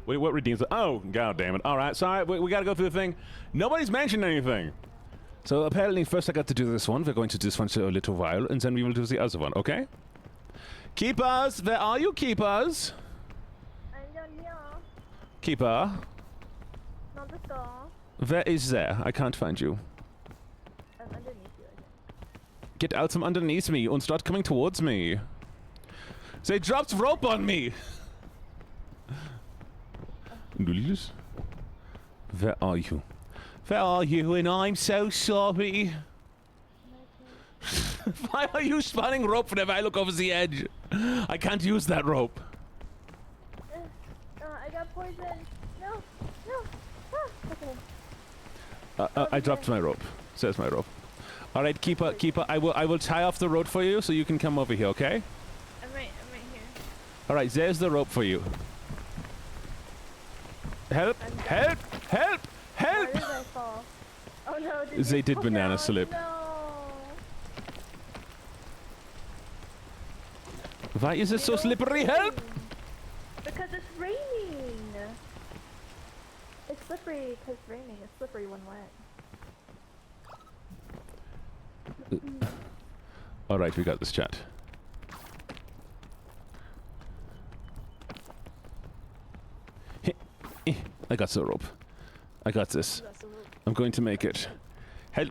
Wait, what redeems it? Oh, god damn it. Alright, sorry, we gotta go through the thing. Nobody's mentioned anything. So apparently first I got to do this one. We're going to do this one for a little while, and then we will do the other one, okay? Keepers! Where are you, keepers? I'm down here. Keeper? Not the store. Where is there? I can't find you. I'm underneath you again. Get out from underneath me and start coming towards me. They dropped rope on me! Lulus? Where are you? Where are you? And I'm so sorry. Why are you spawning rope whenever I look over the edge? I can't use that rope. I got poisoned. No. Okay. I dropped my rope. Says my rope. All right, keeper. I will tie off the rope for you so you can come over here. Okay? I'm right here. All right. There's the rope for you. Help! Why did I fall? Oh no, They did banana down? slip. No. Why is it so slippery? Help! Because it's raining. It's slippery because raining. It's slippery when wet. All right, we got this, chat. I got the rope. I got this. I'm going to make it. Help!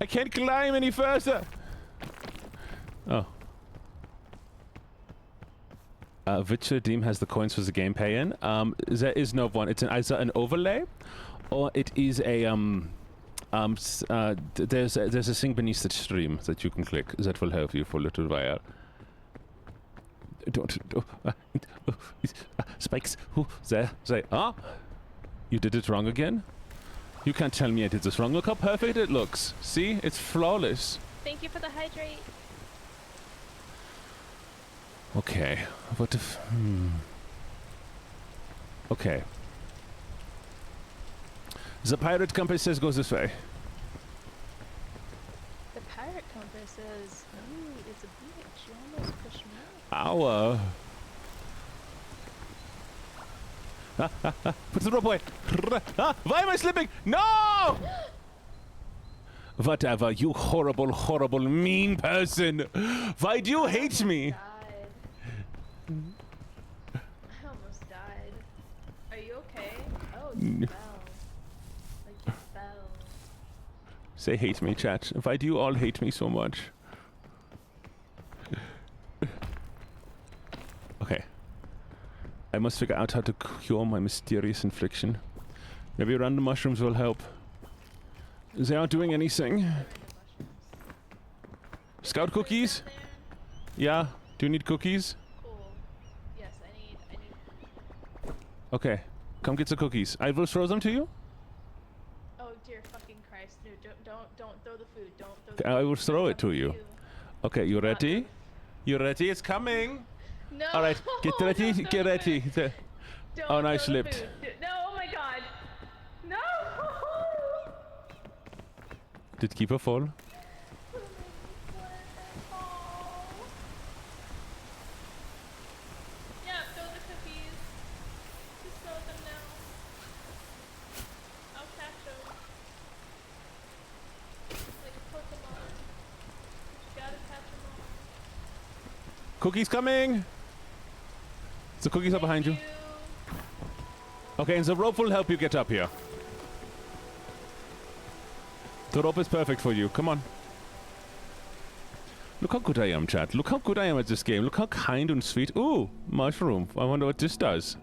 I can't climb any further. Oh. Which redeem has the coins for the game pay-in? There is no one. It's either an overlay, or it is a there's a thing beneath the stream that you can click that will help you for a little while. Don't spikes. There. You did it wrong again? You can't tell me I did this wrong. Look how perfect it looks. See? It's flawless. Thank you for the hydrate. Okay. What if... Okay. The pirate compass says goes this way. The pirate compass says, ooh, it's a beach. You almost pushed me out. Put the rope away. Why am I slipping? No! Whatever, you horrible, horrible, mean person. Why do you hate me? I almost died. Are you okay? Oh, you fell. Like you fell. Say hate me, chat. Why do you all hate me so much? Okay. I must figure out how to cure my mysterious infliction. Maybe random mushrooms will help. They aren't doing anything. Scout cookies? Yeah. Do you need cookies? Cool. Yes, I need. Okay. Come get the cookies. I will throw them to you. Oh dear fucking Christ! No, don't throw the food. Don't throw. Okay, I will throw it to you. Okay, you ready? You ready? It's coming. No. All right, get ready. Don't Get throw ready. it. Oh, no, I throw the slipped. food. No! Oh my God! No! Did Keeper fall? Yeah, throw the cookies. Just throw them now. I'll catch them. Like a Pokemon. You gotta catch them all. Cookies coming. The cookies are behind you. Okay, and the rope will help you get up here. The rope is perfect for you. Come on. Look how good I am, chat. Look how good I am at this game. Look how kind and sweet. Ooh, mushroom. I wonder what this does.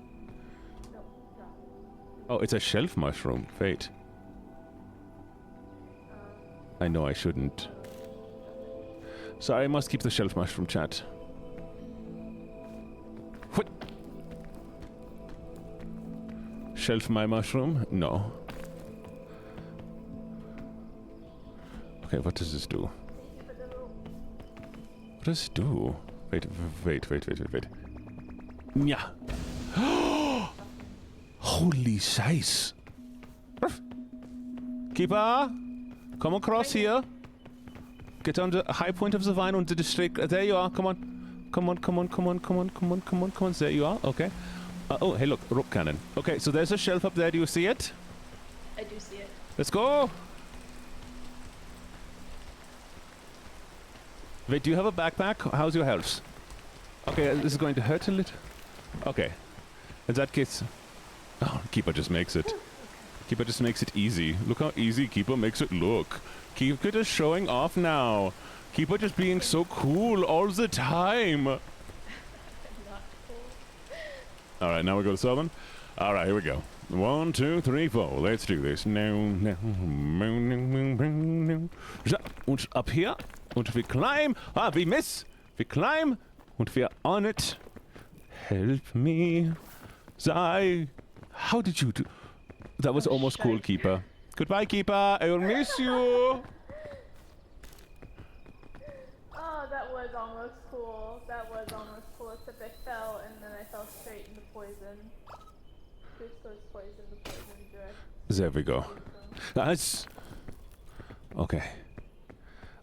Oh, it's a shelf mushroom. Fate. I know I shouldn't. So I must keep the shelf mushroom, chat. What? Shelf my mushroom? No. Okay, what does this do? What does it do? Wait. Yeah. Holy size. Keeper, come across here. Get on the high point of the vine and the district. There you are. Come on. Come on. There you are. Okay. Oh, hey, look. Rope cannon. Okay, so there's a shelf up there. Do you see it? I do see it. Let's go. Wait, do you have a backpack? How's your health? Okay, this is going to hurt a little. Okay. In that case... Oh, Keeper just makes it. Keeper just makes it easy. Look how easy Keeper makes it look. Keeper just showing off now. Keeper just being so cool all the time. Not cool. Alright, now we go to 7. Alright, here we go. 1, 2, 3, 4. Let's do this. No. Und up here. Und wir climb. Ah, we miss. We climb. Und wir on it. Help me. Zai. How did you do? That was almost cool, Keeper. Goodbye, Keeper. I will miss you. Oh, that was almost cool. Except I fell and then I fell straight into poison. This was poison, the poison direct. There we go. Nice. Okay.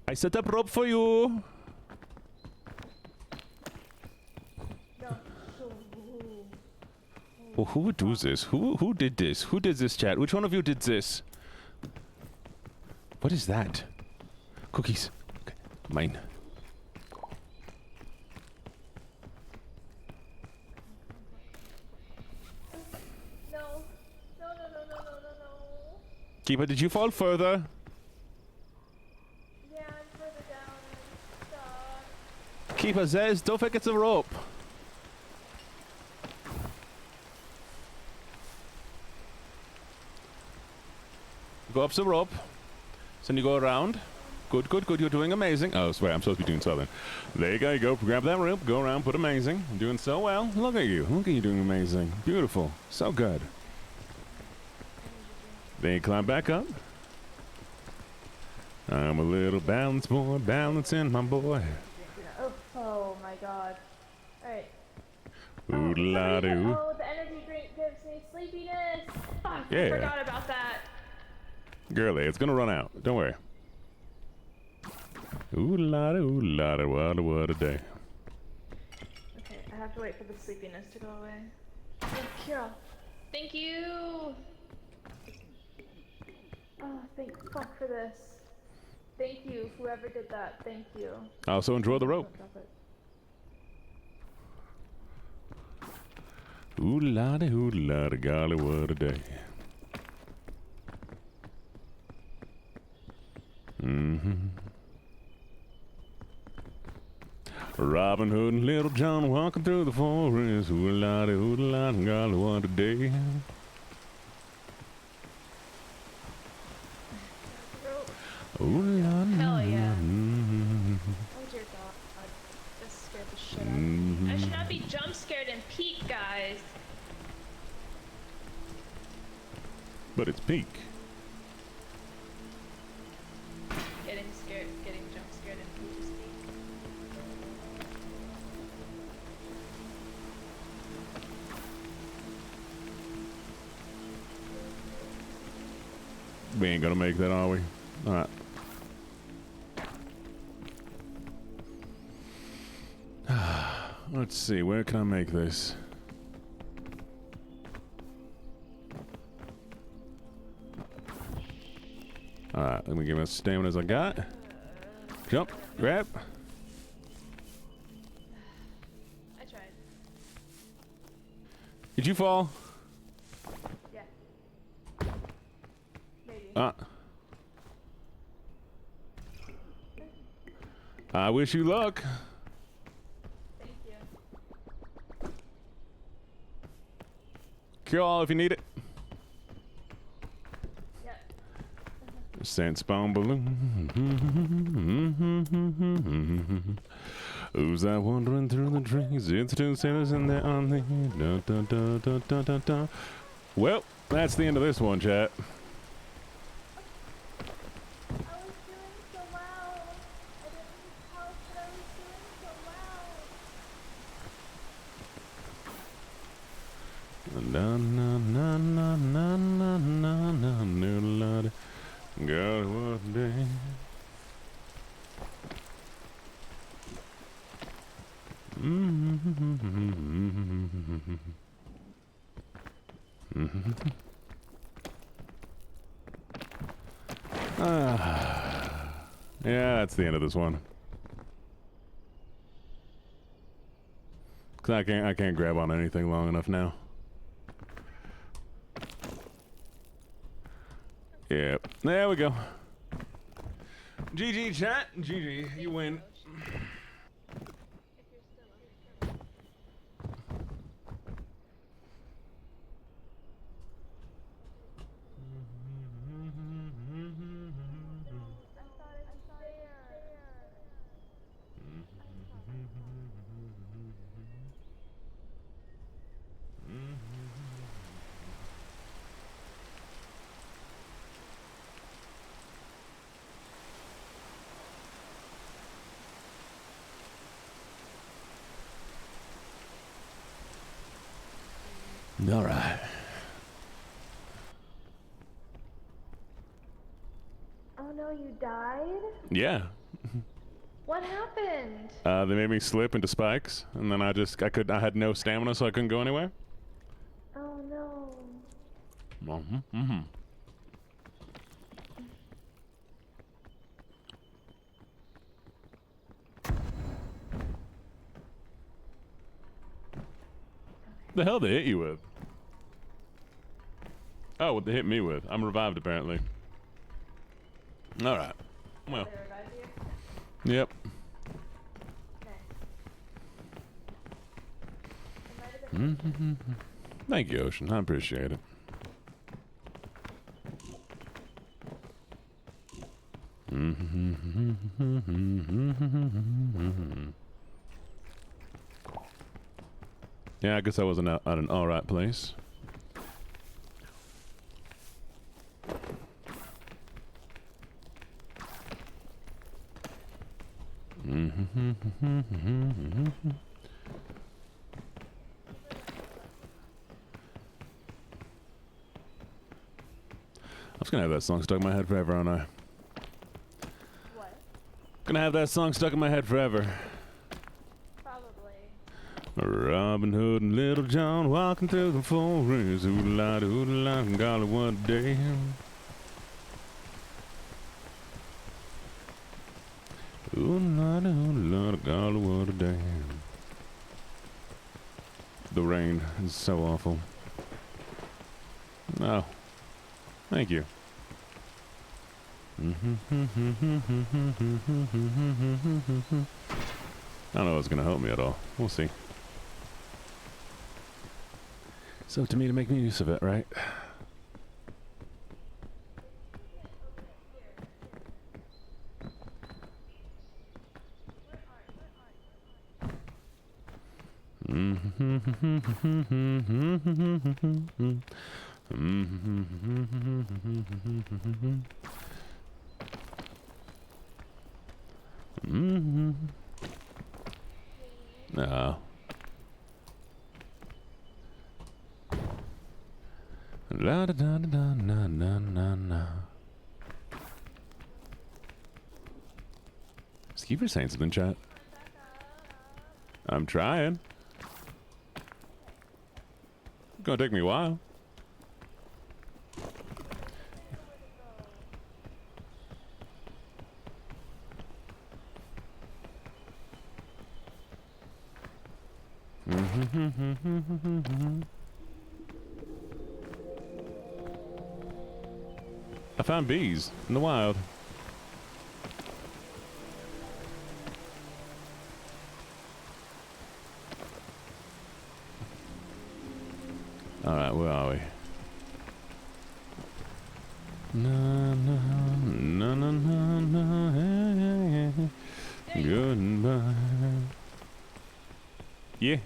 I set up rope for you. No. Oh, who would do this? Who did this? Who did this, chat? Which one of you did this? What is that? Cookies. Okay. Mine. No. Keeper, did you fall further? Yeah, I'm further down. I'm stuck. Keeper says, don't forget the rope. Go up the rope. Then you go around. Good. You're doing amazing. Oh, swear, I'm supposed to be doing something. There you go. Grab that rope. Go around. Put amazing. I'm doing so well. Look at you. Look at you doing amazing. Beautiful. So good. Then you climb back up. I'm a little balance boy. Balancing my boy. Oh my god. Ooh la doo. Oh, the energy drink gives me sleepiness. Fuck, Yeah. I forgot about that. Girly, it's gonna run out. Don't worry. Ooh la doo, what a day. Okay, I have to wait for the sleepiness to go away. Oh, Kira. Thank you. Oh, thank fuck for this. Thank you, whoever did that. Thank you. I also enjoy the rope. Don't drop it. Ooh la doo, golly, what a day. Robin Hood and Little John walking through the forest. Ooh la golly, what a day. Ooh la Hell yeah. Oh dear God. This scared the shit out of me. I should not be jump scared and peek, guys. But it's peak. Getting jump scared and peek is peak. We ain't gonna make that, are we? Alright. Let's see, where can I make this? Alright, let me get as stamina as I got. Jump, grab. I tried. Did you fall? Yeah. Maybe. I wish you luck. Thank you. Cure all if you need it. Yep. Sandstone balloon. Who's that wandering through the trees? It's two sailors in there on the da, da, da, da, da, da, da. Well, that's the end of this one, chat. I was doing so well. I didn't help, but I was doing so well. Na na na na na na na na na. God, what a day. Yeah, that's the end of this one. 'Cause I can't grab on anything long enough now. Yep. There we go. GG chat. GG. You win. All right. Oh no, you died? Yeah. What happened? They made me slip into spikes, and then I had no stamina, so I couldn't go anywhere. Oh no. The hell they hit you with? Oh, what they hit me with? I'm revived apparently. All right. Well. They revived you? Yep. Okay. It might have been Thank you, Ocean. I appreciate it. Yeah, I guess I wasn't at an all right place. was gonna have that song stuck in my head forever, aren't I? What? Gonna have that song stuck in my head forever. Probably. Robin Hood and Little John walking through the forest. Oodle-la, golly, what a day. Oodle-la, golly, what a day. The rain is so awful. Oh, thank you. I don't know if it's gonna help me at all. We'll see. It's up to me to make use of it, right? No. La da da da da na na na na. Is Keeper saying something, chat? I'm trying. It's gonna take me a while. I found bees in the wild. Alright, where are we? No, no, no, no, no, no, hey, hey, hey. Goodbye. Yeah.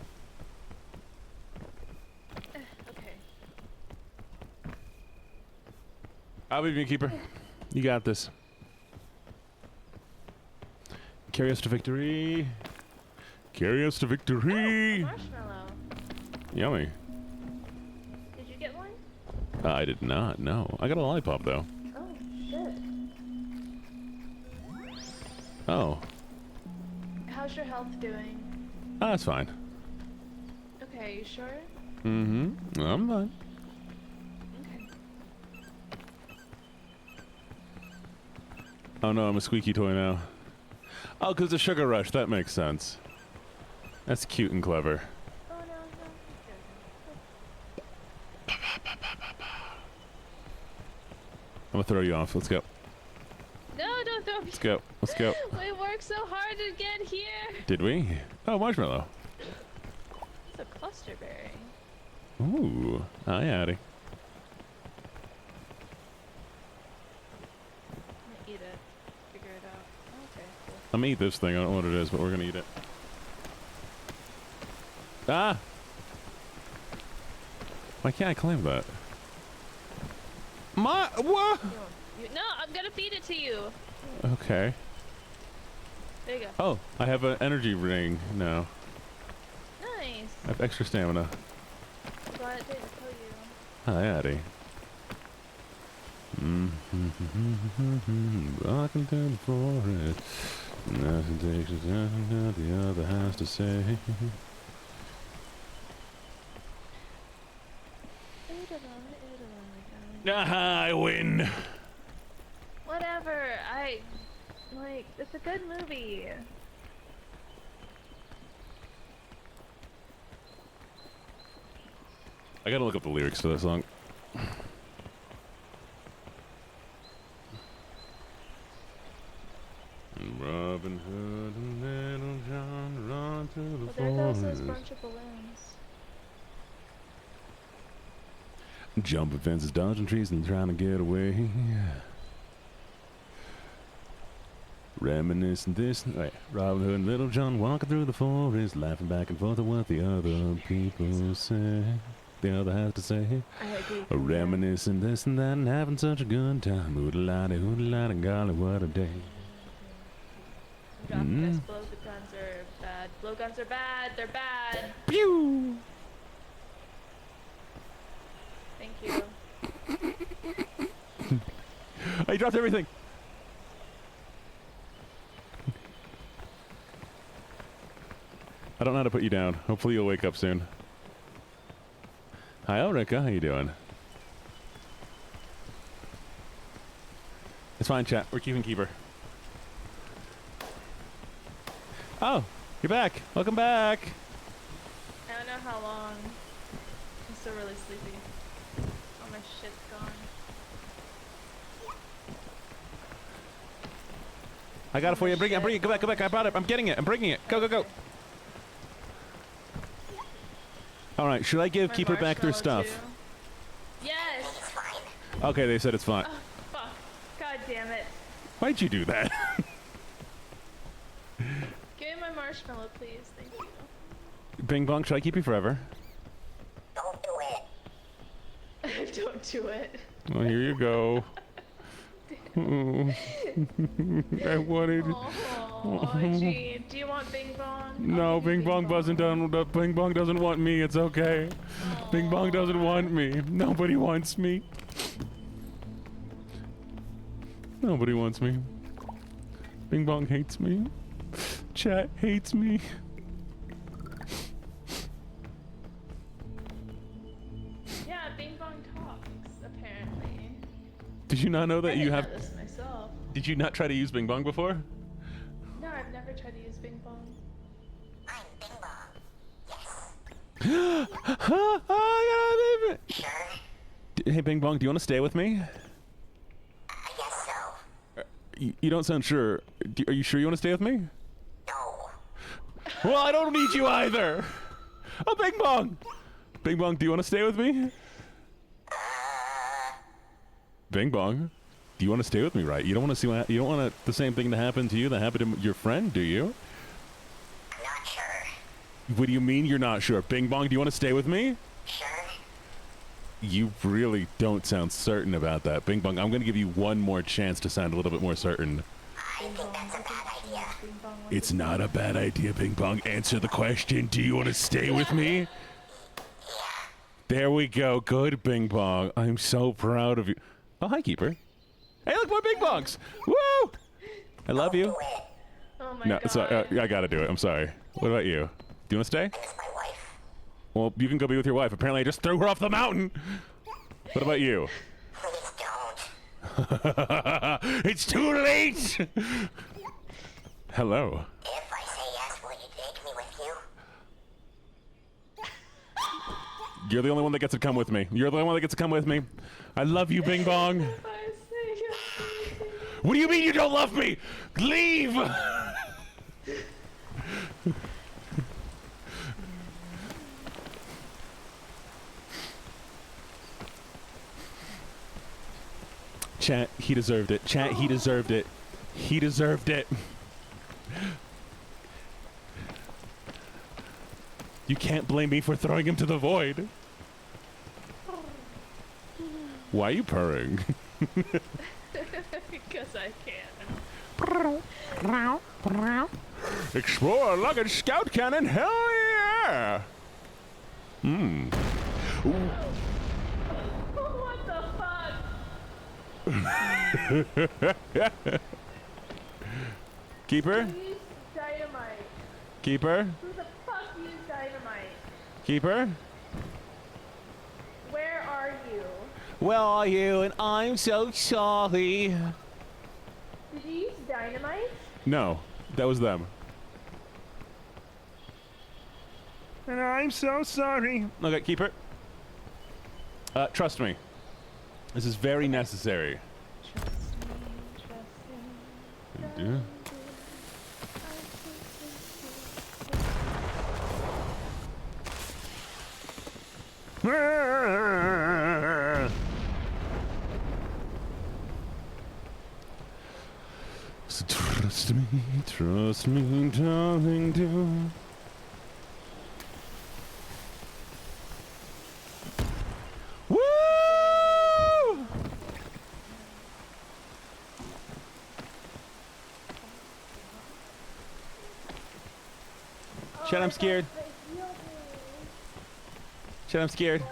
Okay. I'll be your keeper. You got this. Carry us to victory. Carry us to victory. Oh, marshmallow. Yummy. Did you get one? I did not. No, I got a lollipop though. Oh, good. Oh. How's your health doing? Ah, that's fine. Okay, you sure? Mm-hmm. I'm fine. Okay. Oh no, I'm a squeaky toy now. Oh, because the sugar rush. That makes sense. That's cute and clever. Oh, no, no. I'm gonna throw you off. Let's go. No, don't throw me. Let's go. Let's go. We worked so hard to get here. Did we? Oh, marshmallow. It's a cluster berry. Ooh. Hi, Addie. I'm gonna eat it. Figure it out. Okay, cool. I'm gonna eat this thing. I don't know what it is, but we're gonna eat it. Ah! Why can't I claim that? What? No, I'm gonna feed it to you. Okay. There you go. Oh, I have an energy ring now. Nice. I have extra stamina. I'm glad it didn't kill you. Hi, Addie. Walking through the forest. Nothing takes us down, the other has to say. I win. Whatever. It's a good movie. I gotta look up the lyrics to that song. Robin Hood and Little John run through the Well, there goes this forest. bunch of balloons. Jumping fences, dodging trees, and trying to get away. Reminiscing this. Wait, Robin Hood and Little John walking through the forest, laughing back and forth at what the other people say. The other has to say. I agree. Reminiscing this and that and having such a good time. Oodle-lada, golly, what a day. Drop this. Blow guns are bad. Blow guns are bad. They're bad. Pew! Thank you. I dropped everything. I don't know how to put you down. Hopefully you'll wake up soon. Hi, Ulrika. How you doing? It's fine, chat. We're keeping Keeper. Oh, you're back. Welcome back. I don't know how long. I'm still really sleepy. All my shit's gone. I got it for you. I'm bringing it. Go back. Go back. I brought it. I'm getting it. I'm bringing it. Go, go, go. All right. Should I give Keeper back their stuff? Too. Yes. Okay, they said it's fine. Oh, fuck. God damn it. Why'd you do that? Give me my marshmallow, please. Thank you. Bing bong, should I keep you forever? Don't do it. Don't do it. Well, here you go. Oh. I wanted. Oh, gee. Do you want Bing Bong? No, Bing Bong Bing Bong doesn't want me. It's okay. Bing Bong doesn't want me. Nobody wants me. Nobody wants me. Bing Bong hates me. Chat hates me. Yeah, Bing Bong talks, apparently. Did you not know that you have? I didn't know this myself. Did you not try to use Bing Bong before? No, I've never tried to use Bing Bong. I'm Bing Bong. Yes. Oh, Sure. hey, Bing Bong, do you want to stay with me? I guess so. You don't sound sure. Are you sure you want to stay with me? No. Well, I don't need you either. Oh, Bing Bong. Bing Bong, do you want to stay with me? Bing Bong, do you want to stay with me, right? You don't want to see you don't want the same thing to happen to you that happened to your friend, do you? I'm not sure. What do you mean you're not sure? Bing Bong, do you want to stay with me? Sure. You really don't sound certain about that. Bing Bong, I'm going to give you one more chance to sound a little bit more certain. I think that's a bad idea. It's not a bad idea, Bing Bong. Answer the question. Do you want to stay with me? There we go. Good, Bing Bong. I'm so proud of you. Oh, hi, Keeper. Hey, look, more Bing Bongs. Woo! I love you. Oh my No, god. sorry, I got to do it. I'm sorry. What about you? Do you want to stay? I miss my wife. Well, you can go be with your wife. Apparently, I just threw her off the mountain. What about you? Please don't. It's too late. Hello. If I say yes, will you take me with you? You're the only one that gets to come with me. You're the only one that gets to come with me. I love you, Bing Bong. If I say yes. What do you mean you don't love me? Leave! Chat, he deserved it. Chat, he deserved it. He deserved it. You can't blame me for throwing him to the void. Why are you purring? Because I can. Explore a luggage scout cannon, hell yeah! What the fuck? Keeper? Who used dynamite? Keeper? Who the fuck used dynamite? Keeper? Where are you? Where are you? And I'm so sorry. Did you use dynamite? No, that was them. And I'm so sorry. Okay, Keeper. Trust me. This is very necessary. Yeah. So trust me, darling, do. Woo! Shit, I'm scared. Shit, I'm scared.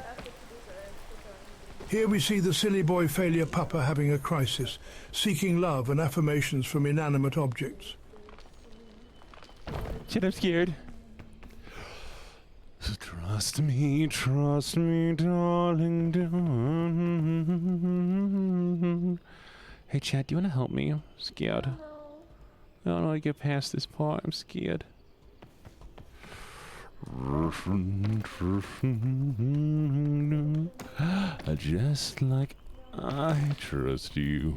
Here we see the silly boy failure pupper having a crisis, seeking love and affirmations from inanimate objects. Shit, I'm scared. Trust me, darling. Hey, chat, do you want to help me? I'm scared. I don't know how to get past this part. I'm scared. Just like I trust you.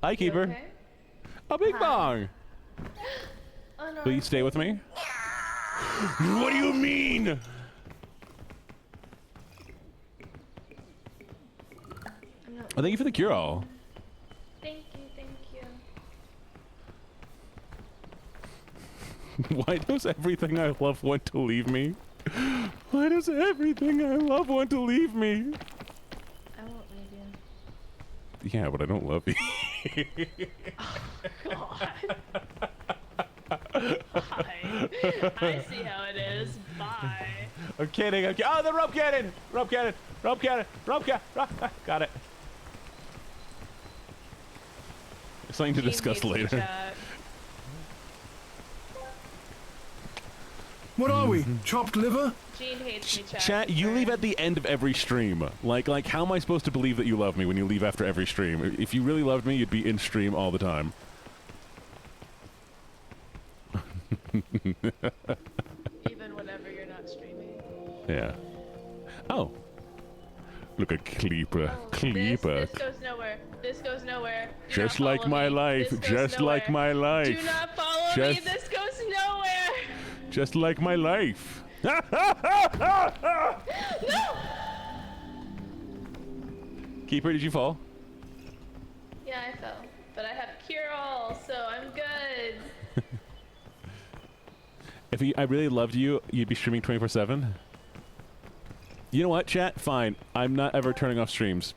Hi, Keeper. Okay? A big bong. Oh no. Will you stay with me? What do you mean? Oh, thank you for the cure-all. Thank you, thank you. Why does everything I love want to leave me? Why does everything I love want to leave me? I won't leave you. Yeah, but I don't love you. God. Bye. I see how it is. Bye. I'm kidding. Oh, the rope cannon! Rope cannon! Rope cannon! Rope cannon! Got it. Something to discuss later. What are we? Chopped liver? Gene hates me, chat. Chat, you leave at the end of every stream. Like, how am I supposed to believe that you love me when you leave after every stream? If you really loved me, you'd be in stream all the time. Even whenever you're not streaming. Yeah. Oh. Look at Kleeper. Oh, Kleeper. This goes nowhere. This goes nowhere. Do Just not like follow my me. life. This goes Just nowhere. like my life. Do not follow me. This goes nowhere. Just like my life. No! Keeper, did you fall? Yeah, I fell. But I have cure-all, so I'm good. If I really loved you, you'd be streaming 24/7? You know what, chat? Fine. I'm not ever turning off streams.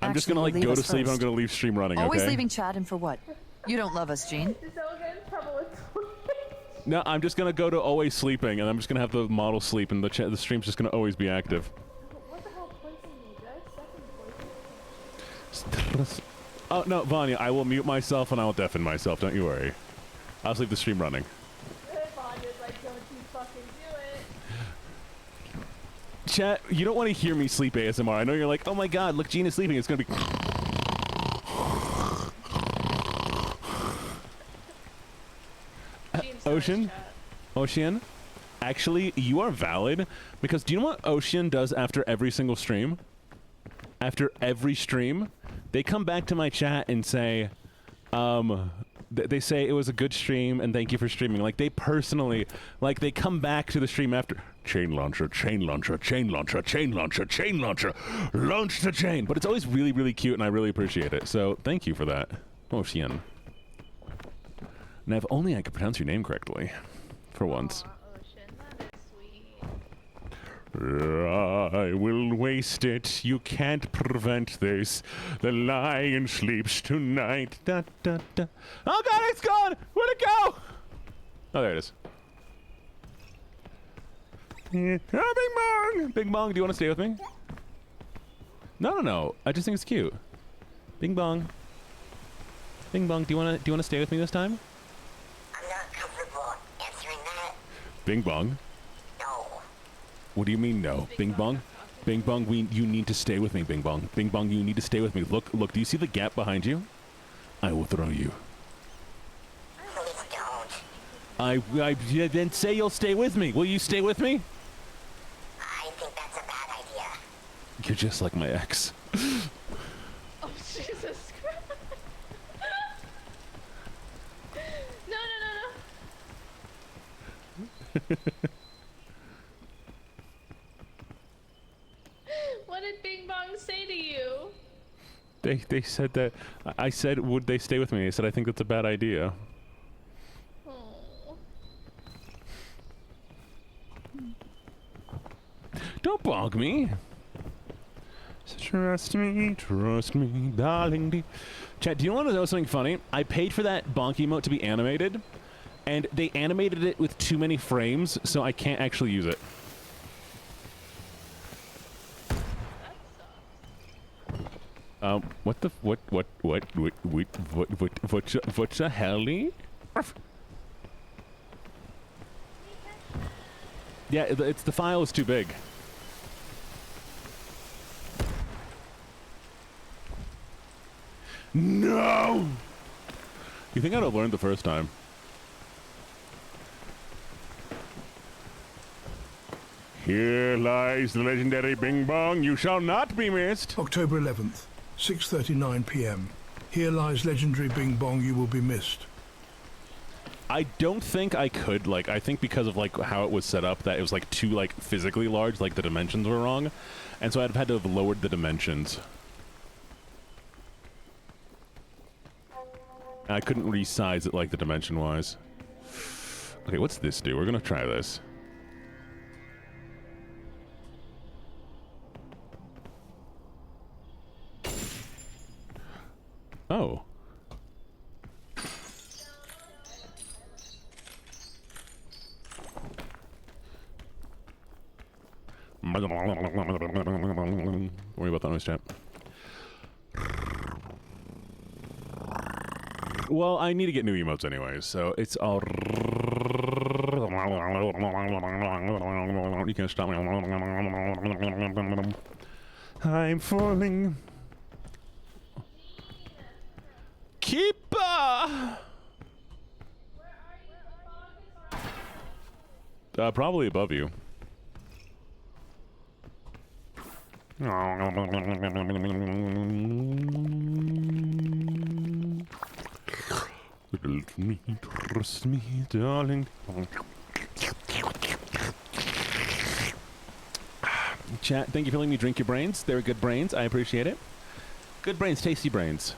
I'm just gonna, Actually, go leave to us sleep and I'm first. gonna leave stream running, Always okay? leaving chat, and for what? You don't love us, Gene. Is that get in trouble with No, I'm just gonna go to always sleeping, and I'm just gonna have the model sleep, and the stream's just gonna always be active. What the hell poisoned me? Did I second poison? Oh, no, Vanya, I will mute myself and I will deafen myself, don't you worry. I'll just leave the stream running. Vanya's like, don't you fucking do it. Chat, you don't want to hear me sleep ASMR. I know you're like, oh my god, look, Gene is sleeping. It's gonna be... Ocean? Ocean? Actually, you are valid, because do you know what Ocean does after every single stream? After every stream, they come back to my chat and say, they say it was a good stream and thank you for streaming. Like, they personally, like, they come back to the stream after, chain launcher, chain launcher, chain launcher, chain launcher, chain launcher, launch the chain. But it's always really, really cute and I really appreciate it. So, thank you for that, Ocean. Now, if only I could pronounce your name correctly, for once. Ocean, that is sweet. I will waste it. You can't prevent this. The lion sleeps tonight. Da, da, da. Oh god, it's gone! Where'd it go? Oh, there it is. Bing Bong! Bing Bong, do you want to stay with me? No. I just think it's cute. Bing Bong. Bing Bong, do you want to stay with me this time? I'm not comfortable answering that. Bing Bong. No. What do you mean no? Bing Bong? Bing Bong, you need to stay with me, Bing Bong. Bing Bong, you need to stay with me. Look, do you see the gap behind you? I will throw you. Please don't. I then say you'll stay with me. Will you stay with me? I think that's a bad idea. You're just like my ex. Oh, Jesus Christ. No. What did Bing Bong say to you? They said that... I said, would they stay with me? They said, I think that's a bad idea. Oh. Don't bog me. Trust me, darling. Chat, do you want to know something funny? I paid for that bonk emote to be animated, and they animated it with too many frames, so I can't actually use it. What the what's the helly? Yeah, it's the file is too big. No! You think I'd have learned the first time? Here lies the legendary Bing Bong. You shall not be missed. October 11th, 6:39 p.m. Here lies legendary Bing Bong. You will be missed. I don't think I could, like, I think because of, like, how it was set up, that it was, like, too, like, physically large, like, the dimensions were wrong. And so I'd have had to have lowered the dimensions. And I couldn't resize it, like, the dimension-wise. Okay, what's this do? We're gonna try this. Oh. Worry about that noise, chat. Well, I need to get new emotes anyways, so it's all. You can't stop me. I'm falling. Keeper! Probably above you. Trust me, darling. Chat, thank you for letting me drink your brains. They're good brains. I appreciate it. Good brains, tasty brains.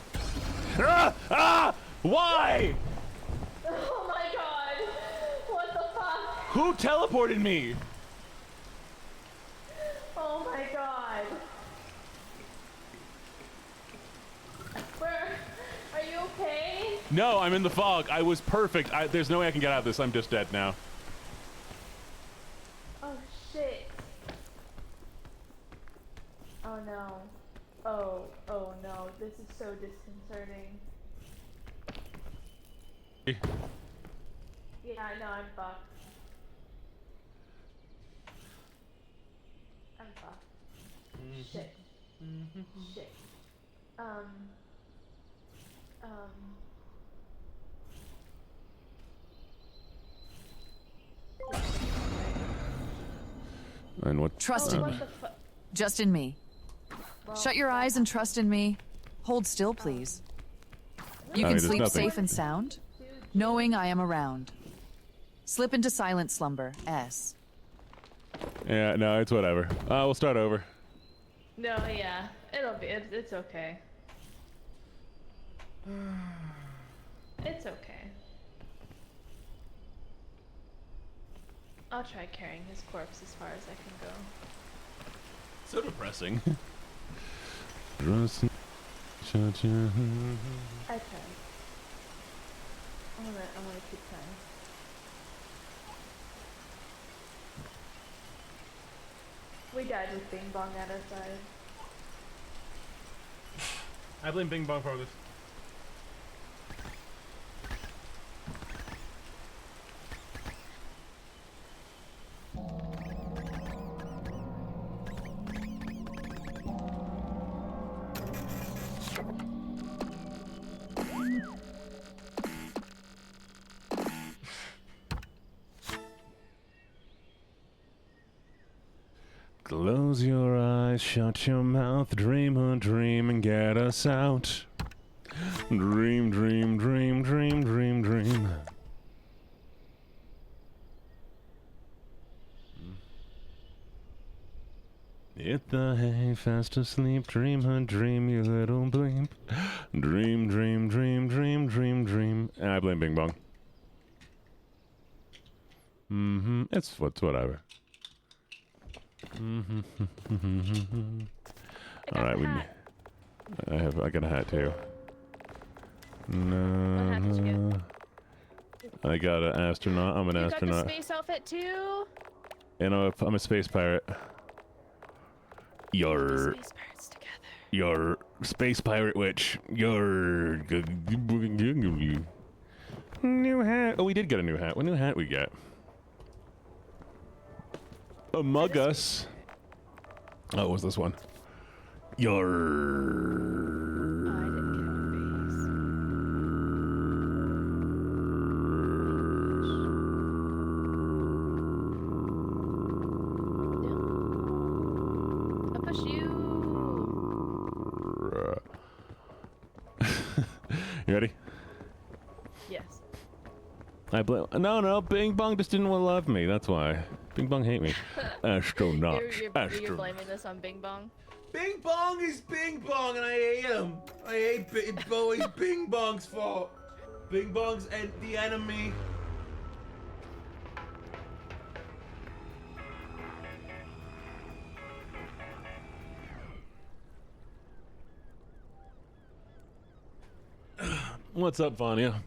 Ah! Ah! Why? Oh my god! What the fuck? Who teleported me? Oh my god. Where? Are you okay? No, I'm in the fog. I was perfect. There's no way I can get out of this. I'm just dead now. Oh shit. Oh no. Oh no. This is so disconcerting. Yeah, I know, I'm fucked. I'm fucked. Shit. Shit. And what? Trust in me. Just in me. Shut your eyes and trust in me. Hold still, please. You can sleep safe and sound, knowing I am around. Slip into silent slumber, S. Yeah, no, it's whatever. We'll start over. No, yeah. It's okay. It's okay. I'll try carrying his corpse as far as I can go. So depressing. I tried. I'm gonna keep trying. We died with Bing Bong at our side. I blame Bing Bong for this. Close your eyes, shut your mouth, dream a dream and get us out. Dream, dream, dream, dream, dream, dream. Hit the hay, fast asleep, dream a dream, you little bleep. Dream, dream, dream, dream, dream, dream. And I blame Bing Bong. It's whatever. All right, I got a hat too. No. I got an astronaut. I'm an You astronaut. got the space outfit too? And I'm a space pirate. You're Space pirates together. You're space pirate witch. You're new hat. Oh, we did get a new hat. What new hat we get? Among Us. Oh, it was this one. I'll push you. You ready? Yes. No, Bing Bong just didn't want to love me. That's why. Bing Bong hate me. Astronaut. You're blaming this on Bing Bong? Bing Bong is Bing Bong, and I hate him. I hate it's always Bing Bong's fault. Bing Bong's the enemy. What's up, Vanya?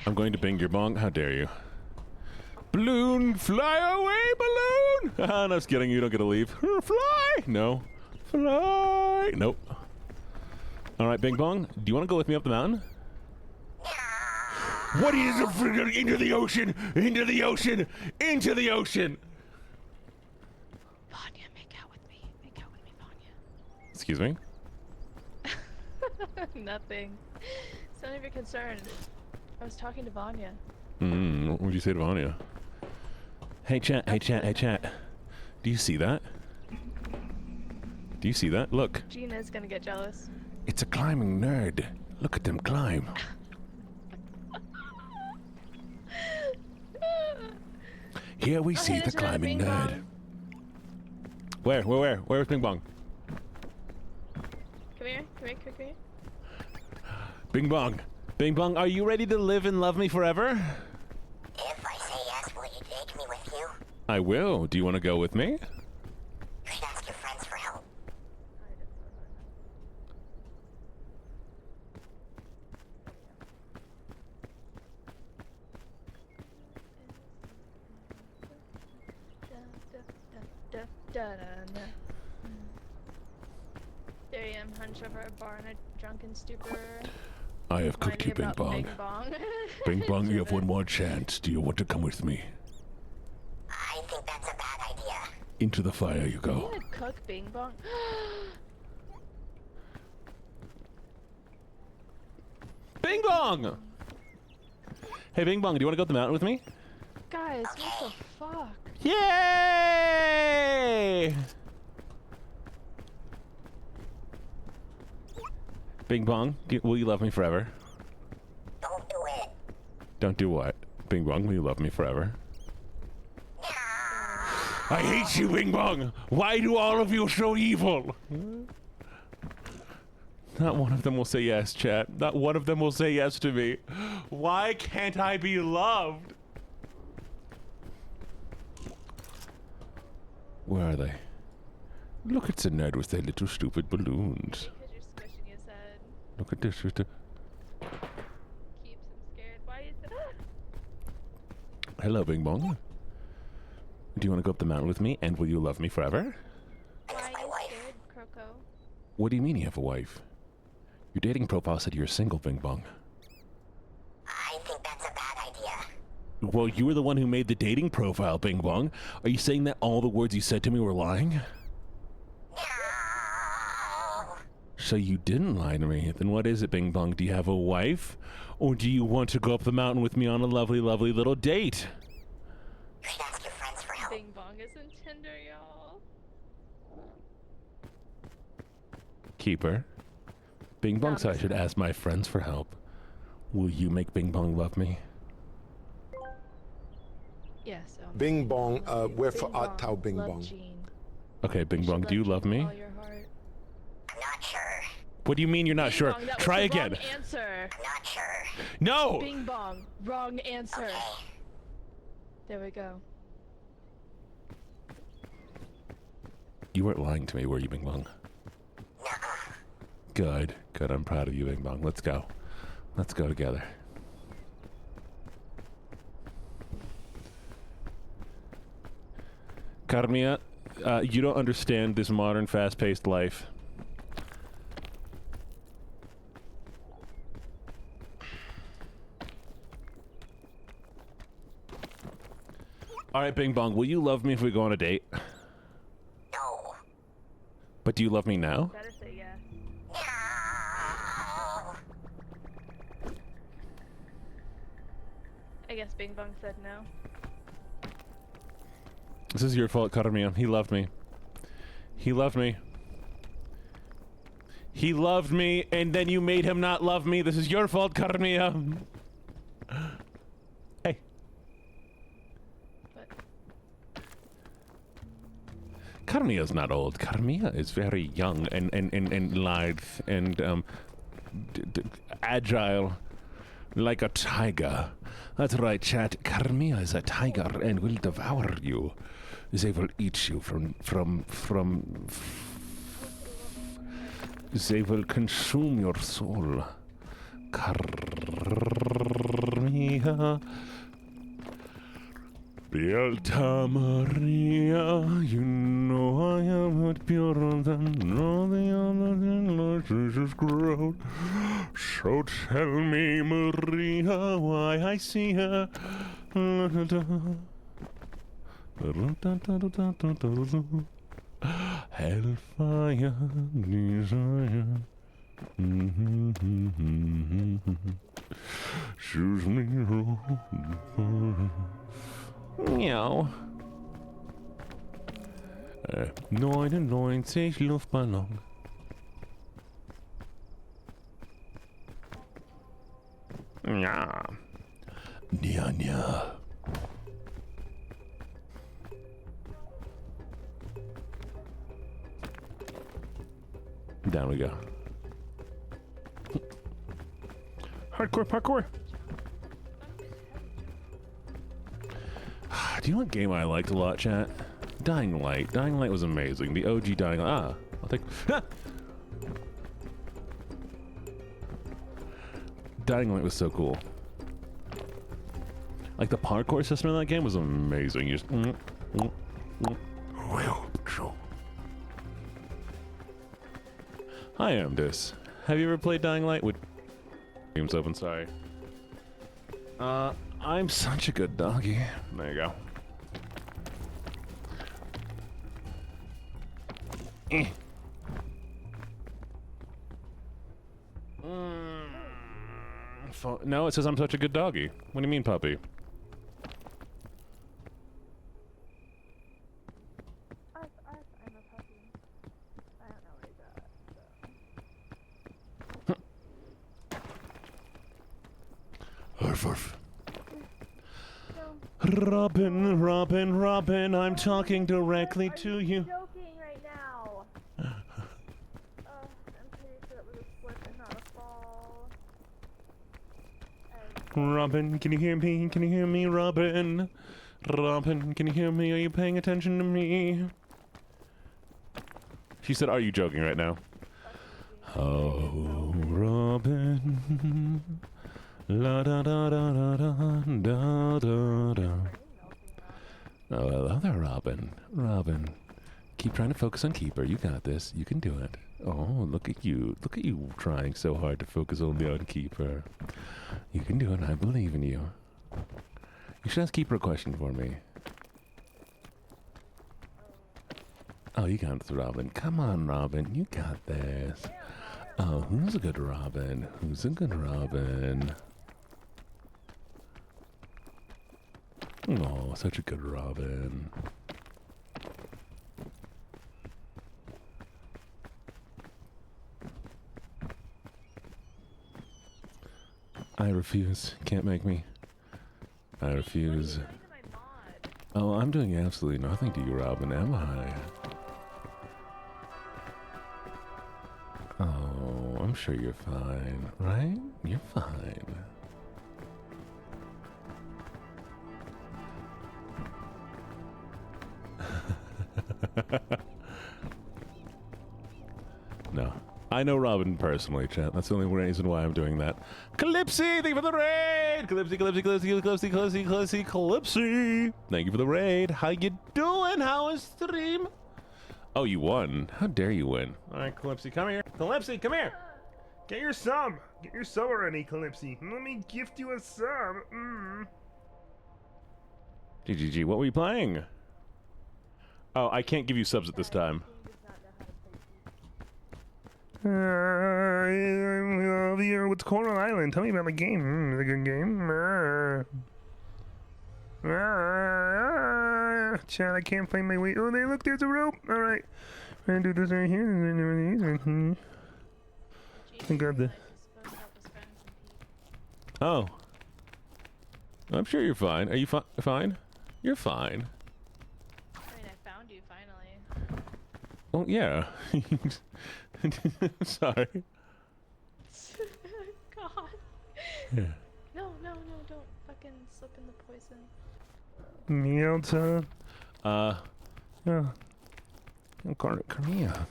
I'm going to bing your bong. How dare you? Balloon, fly away, balloon! Ah, no, just kidding. You don't get to leave. Fly! No. Fly! Nope. All right, Bing Bong, do you want to go with me up the mountain? What is it? Into the ocean! Into the ocean! Into the ocean! Vanya, make out with me. Make out with me, Vanya. Excuse me? Nothing. It's none of your concern. I was talking to Vanya. What would you say to Vanya? Hey chat, hey chat, hey chat. Do you see that? Do you see that? Look. Gina's gonna get jealous. It's a climbing nerd. Look at them climb. Here we see the climbing nerd. Where? Where's Bing Bong? Come here, come here, come here. Bing Bong. Bing Bong, are you ready to live and love me forever? If I say yes, will you take me with you? I will. Do you want to go with me? You should ask your friends for help. There I am, hunched over a bar in a drunken stupor. I have cooked you, Bing Bong. Bing Bong. Bing Bong, you have one more chance. Do you want to come with me? I think that's a bad idea. Into the fire you You go. gonna cook Bing Bong? Bing Bong! Hey, Bing Bong, do you want to go up the mountain with me? Guys, what the fuck? Yay! Bing Bong, will you love me forever? Don't do it. Don't do what? Bing Bong, will you love me forever? I hate you, Bing Bong! Why do all of you so evil? Not one of them will say yes, chat. Not one of them will say yes to me. Why can't I be loved? Where are they? Look, it's a nerd with their little stupid balloons. Because you're squishing his head. Look at this. Keeps him scared. Why is it? Hello, Bing Bong. Do you want to go up the mountain with me, and will you love me forever? Why are you scared, Croco? What do you mean you have a wife? Your dating profile said you're single, Bing Bong. I think that's a bad idea. Well, you were the one who made the dating profile, Bing Bong. Are you saying that all the words you said to me were lying? No! So you didn't lie to me. Then what is it, Bing Bong? Do you have a wife? Or do you want to go up the mountain with me on a lovely, lovely little date? You should ask your friends for help. Bing Bong isn't Tinder, y'all. Keeper. Bing Bong said I should ask my friends for help. Will you make Bing Bong love me? Yes. Bing Bong, we're for Bing Tao Bing love Bong. Jean. Okay, Bing Bong, do you love me? All your heart. I'm not sure. What do you mean you're not Bing sure? Bong, that was Try the again. Wrong answer. I'm not sure. No! Bing Bong, wrong answer. Okay. There we go. You weren't lying to me, were you, Bing Bong? Nuh-uh. Good. Good. I'm proud of you, Bing Bong. Let's go. Let's go together. Carmia, you don't understand this modern, fast-paced life. All right, Bing Bong, will you love me if we go on a date? No. But do you love me now? Better say yes. No. I guess Bing Bong said no. This is your fault, Carmia. He loved me. He loved me. He loved me, and then you made him not love me. This is your fault, Carmia. Hey. What? Carmia's not old. Carmia is very young and lithe and agile, like a tiger. That's right, chat. Carmia is a tiger and will devour you. They will eat you they will consume your soul. Carmia. Beata Maria, you know I am not purer than all the other Jesus grown. So tell me, Maria, why I see her. Hellfire, desire. Choose me, Meow. 99 Luftballon. Ja. Ja, ja. Down we go. Hardcore parkour. Do you know what game I liked a lot, chat? Dying Light. Dying Light was amazing. The OG Dying Light. Ah, I'll take... Ah! Dying Light was so cool. Like, the parkour system in that game was amazing. You just... Hi, Amdis. Have you ever played Dying Light? With... Game's open, sorry. I'm such a good doggy. There you go. No, it says I'm such a good doggy. What do you mean, puppy? I'm a puppy. I don't know where he's at, so. Robin, Robin, Robin, I'm talking directly to you. Joking right now. I'm pretty sure it was a slip and not a fall. Robin, can you hear me? Can you hear me, Robin? Robin, can you hear me? Are you paying attention to me? She said, are you joking right now? Oh, Robin. La da da da da da da da da. Oh, hello there, Robin. Robin. Keep trying to focus on Keeper. You got this. You can do it. Oh, look at you. Look at you trying so hard to focus only on Keeper. You can do it. I believe in you. You should ask Keeper a question for me. Oh, you got this, Robin. Come on, Robin. You got this. Oh, who's a good Robin? Who's a good Robin? Oh, such a good Robin. I refuse. Can't make me. I refuse. Oh, I'm doing absolutely nothing to you, Robin, am I? Oh, I'm sure you're fine, right? You're fine. No. I know Robin personally, chat. That's the only reason why I'm doing that. Calypsy, thank you for the raid! Calypsy. Thank you for the raid. How you doing? How is stream? Oh, you won. How dare you win? All right, Calypsy, come here. Calypsy, come here. Get your sub. Get your sub already, Calypsy. Let me gift you a sub. GGG, what were you playing? Oh, I can't give you subs at this time. What's Coral Island? Tell me about the game. It's a good game. Chat, I can't find my way. Oh, there, look, there's a rope. All right. I'm gonna do this right here. I got the. Oh. I'm sure you're fine. Are you fine? You're fine. I mean, I found you finally. Well, yeah. Sorry. God. Yeah. No, don't fucking slip in the poison. Mielta. Yeah. Carmilla.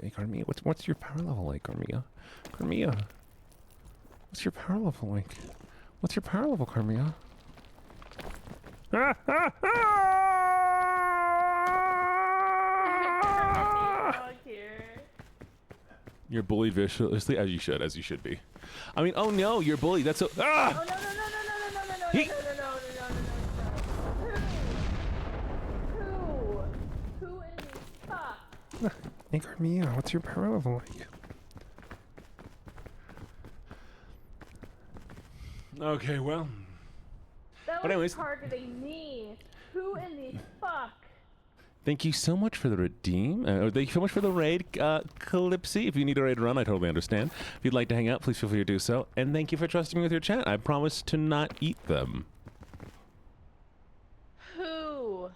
Hey, Carmilla, what's your power level like, Carmilla? Carmilla. What's your power level like? What's your power level, Carmilla? You're bullied viciously, as you should be. I mean, oh no, you're bullied. That's so. Ah! Oh no! Who in the fuck? Hey, Carmilla, what's your power level like? Okay, well. That But was anyways. targeting me. Who in the fuck? Thank you so much for the redeem. Thank you so much for the raid, Calypsy. If you need a raid run, I totally understand. If you'd like to hang out, please feel free to do so. And thank you for trusting me with your chat. I promise to not eat them. Who?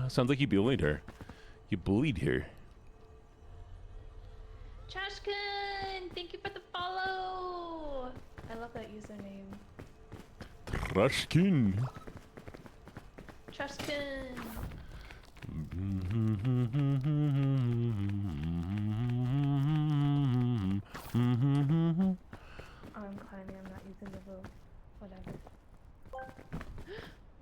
Sounds like you bullied her. You bullied her. Trashkin, thank you for the follow. I love that username. Trashkin. Trashkin. Oh, I'm climbing. I'm not using the rope. Whatever.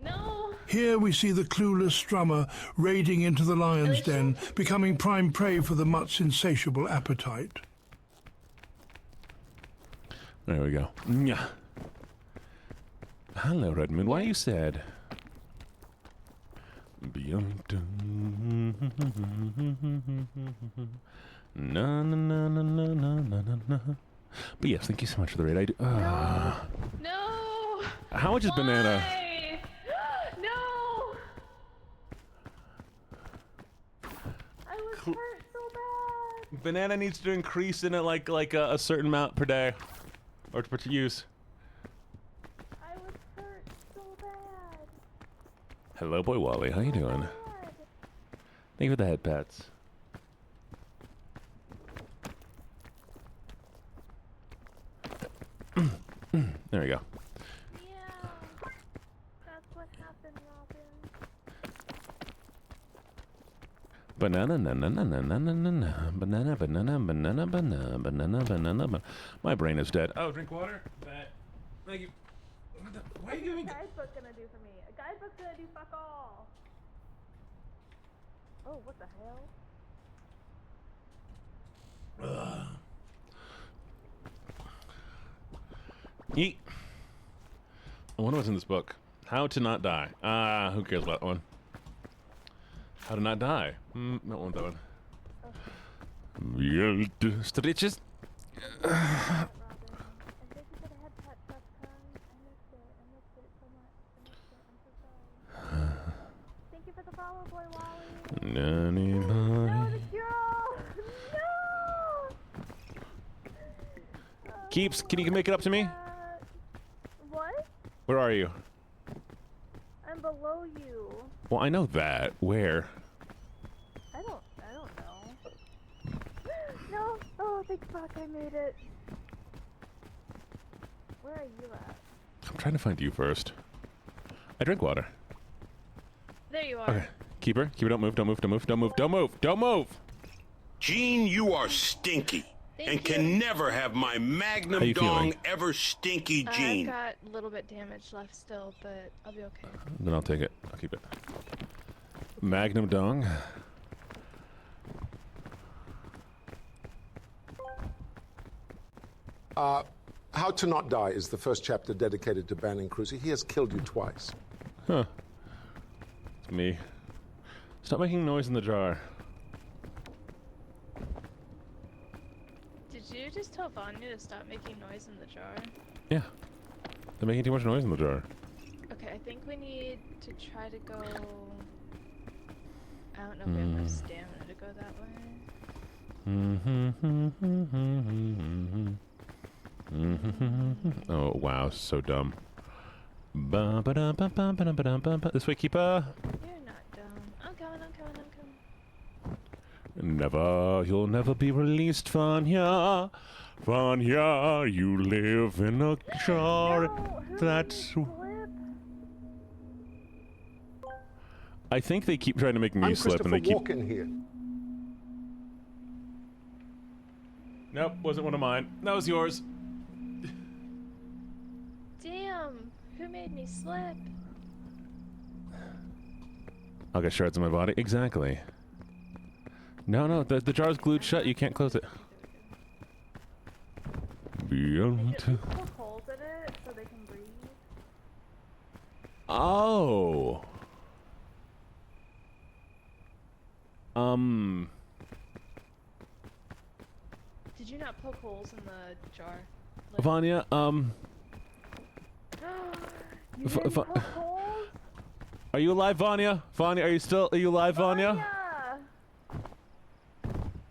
No. Here we see the clueless strummer raiding into the lion's den, becoming prime prey for the mutt's insatiable appetite. There we go. Nya. Hello, Redmond. Why are you sad? Na na na na na na na na. But yes, thank you so much for the raid. I do. No. How much is banana? No. I was hurt so bad. Banana needs to increase in it like a certain amount per day, or to use. I was hurt so bad. Hello, boy Wally. How you doing? Thank you for the head pats. There we go. Yeah. That's what happened, Robin. Banana, na na na na na na na na. Banana, banana, banana, banana, banana, banana. My brain is dead. Oh, drink water. Thank you. Why are you giving me? What's a guidebook gonna do for me? A guidebook's gonna do fuck all. Oh, what the hell? Eat. I wonder what's in this book. How to not die. Who cares about that one? How to not die. Don't want that one. Stitches. Thank you for the follow, boy Wally. Anybody? No, the girl. No. Keeps, can you make it up to me? What? Where are you? I'm below you. Well, I know that. Where? I don't know. No. Oh, thank fuck, I made it. Where are you at? I'm trying to find you first. I drink water. There you are. Okay. Keeper, don't move, don't move, don't move, don't move, don't move, don't move! Gene, you are stinky. Thank Can you. never have my magnum How you dong feeling? ever stinky, I've Gene. got a little bit damage left still, but I'll be okay. Then I'll take it. I'll keep it. Magnum dong. How to Not Die is the first chapter dedicated to banning Cruzy. He has killed you twice. Huh. It's me. Stop making noise in the jar. Did you just tell Vanya to stop making noise in the jar? Yeah. They're making too much noise in the jar. Okay, I think we need to try to go... I don't know if we have enough stamina to go that way. Oh, wow. So dumb. This way, keeper. You're not dumb. I'm coming. Never, you'll never be released, Vanya. Vanya, you live in a jar. That's. I think they keep trying to make me I'm slip, and they keep. Walken here. Nope, wasn't one of mine. That was yours. Damn, who made me slip? I'll get shards in my body. Exactly. No, the jar's glued shut. You can't close it. Beyond. Poke holes in it so they can breathe. Oh. Did you not poke holes in the jar? Vanya, You didn't poke holes? Are you alive, Vanya? Vanya, are you alive, Vanya?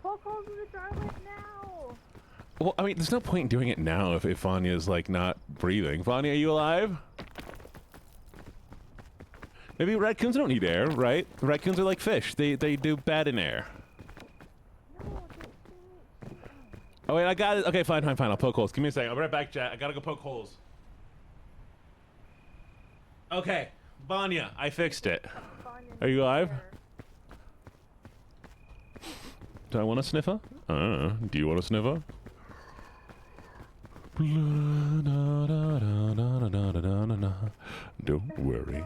Poke holes in the jar right now! Well, I mean, there's no point in doing it now if Vanya's, like, not breathing. Vanya, are you alive? Maybe raccoons don't need air, right? Raccoons are like fish. They do bad in air. Oh, wait, I got it. Okay, fine. I'll poke holes. Give me a second. I'll be right back, chat. I gotta go poke holes. Okay, Vanya, I fixed it. Are you alive? Do I want a sniffer? Do you want a sniffer? Don't worry.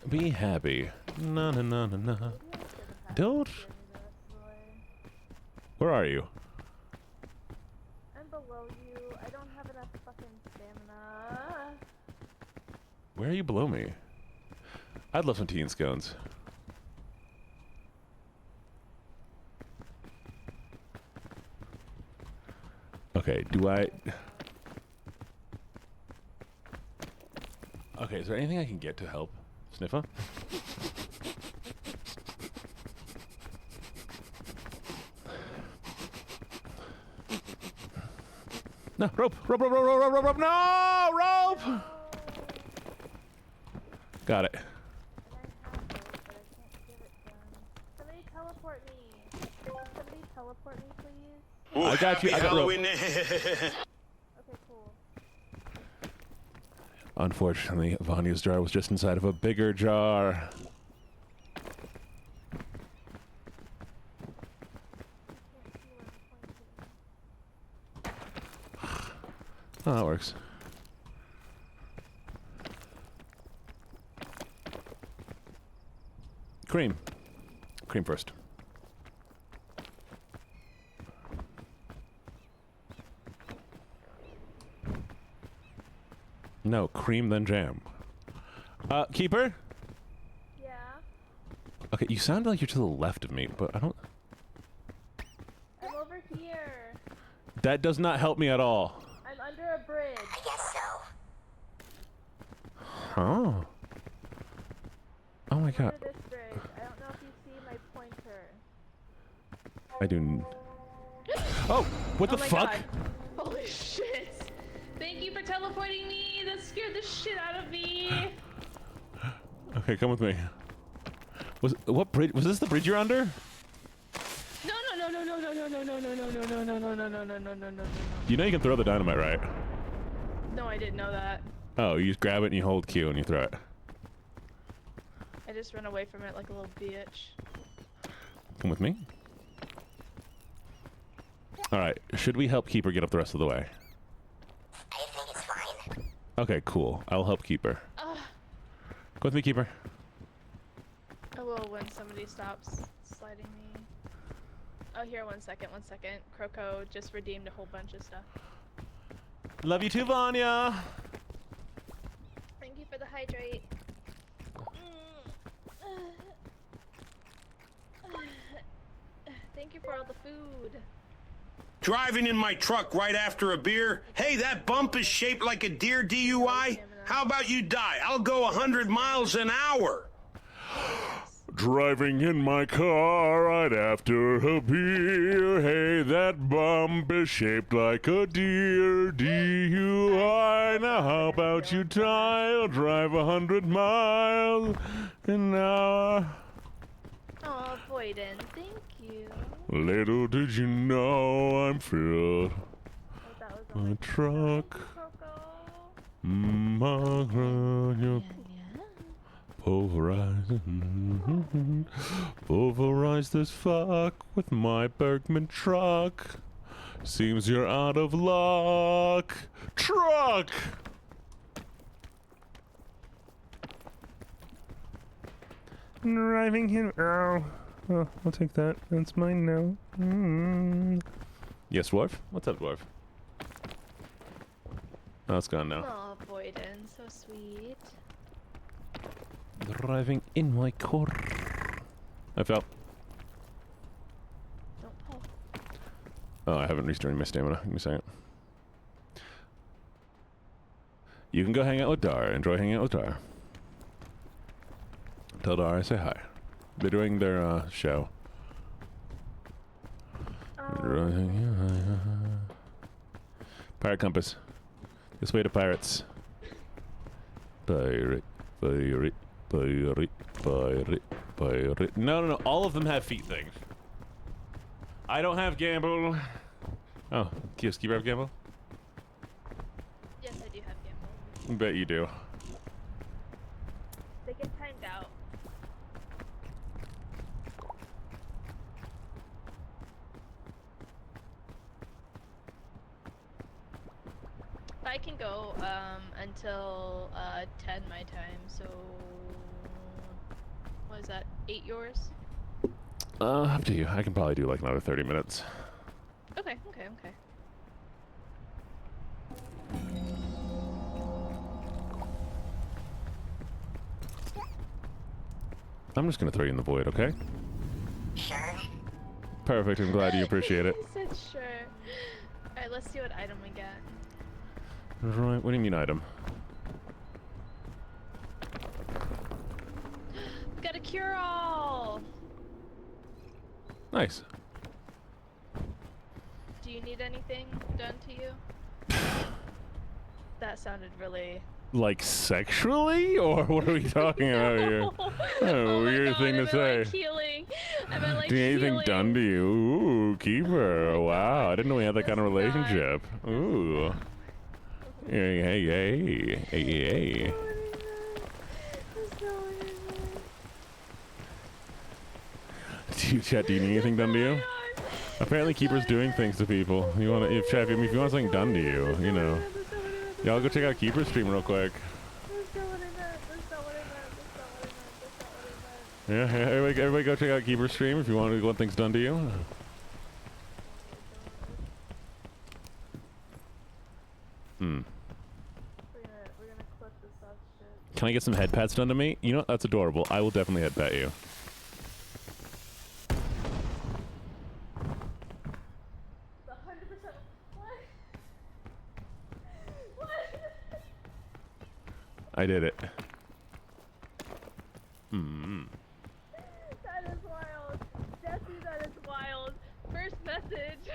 Be happy. Don't. Where are you? I'm below you. I don't have enough fucking stamina. Where are you below me? I'd love some tea and scones. Okay, Okay, is there anything I can get to help? Sniffer? No, rope! Rope! No! Rope! Got it. Somebody teleport me. Somebody teleport me, please. Ooh, I got you. I got rope. Okay, cool. Unfortunately, Vanya's jar was just inside of a bigger jar. Oh, that works. Cream. Cream first. No, cream then jam. Keeper? Yeah? Okay, you sound like you're to the left of me, but I don't... I'm over here. That does not help me at all. I'm under a bridge. I guess so. Oh. Oh my god. Under this bridge. I don't know if you see my pointer. I do... Oh! What the my fuck? God. Holy shit! Thank you for teleporting me! That scared the shit out of me! Okay, come with me. What bridge? Was this the bridge you're under? No. You know you can throw the dynamite, right? No, I didn't know that. Oh, you just grab it and you hold Q and you throw it. I just run away from it like a little bitch. Come with me. Alright, should we help Keeper get up the rest of the way? I think it's fine. Okay, cool. I'll help Keeper. Go with me, Keeper. I will when somebody stops sliding me. Oh, here, 1 second, 1 second. Croco just redeemed a whole bunch of stuff. Love you too, Vanya! Thank you for the hydrate. Thank you for all the food. Driving in my truck right after a beer. Hey, that bump is shaped like a deer DUI. How about you die? I'll go 100 miles an hour. Driving in my car right after a beer. Hey, that bump is shaped like a deer. DUI. Now how about you die? I'll drive 100 miles an hour. Oh, Boyden, thank you. Little did you know I'm filled my truck. Pulverized as fuck with my Bergman truck. Seems you're out of luck. Truck! Driving him. Ow. Oh, I'll take that. That's mine now. Yes, Dwarf? What's up, Dwarf? Oh, it's gone now. Oh, Boyden, so sweet. Driving in my car. I fell. Don't pull. Oh, I haven't restored my stamina. Give me a second. You can go hang out with Dar. Enjoy hanging out with Dar. Tell Dar I say hi. They're doing their show. Pirate compass. This way to pirates. Pirate, pirate, pirate, pirate, pirate. No. All of them have feet things. I don't have gamble. Oh, Keeper have gamble? Yes, I do have gamble. I bet you do. They get timed out. I can go until 10 my time, so what is that, 8 yours? Up to you. I can probably do like another 30 minutes. Okay. I'm just gonna throw you in the void, okay? Sure. Perfect. I'm glad you appreciate it. I said sure. Alright, let's see what item we get. Right. What do you mean item? We got a cure-all! Nice. Do you need anything done to you? That sounded really... Like sexually? Or what are we talking about here? Oh, weird thing to say. Like healing. I meant like Do you need anything healing. done to you? Ooh, Keeper. Wow, I didn't know we had that kind of relationship. Ooh. Hey. Chat, do you need anything done to you? Apparently Keeper's doing things to people. You wanna, if you want something done to you, you know. Y'all go check out Keeper's stream real quick. Yeah, everybody go check out Keeper's stream if you want things done to you. Can I get some head pats done to me? You know, that's adorable. I will definitely head pat you. I did it. That is wild. Jesse, that is wild. First message.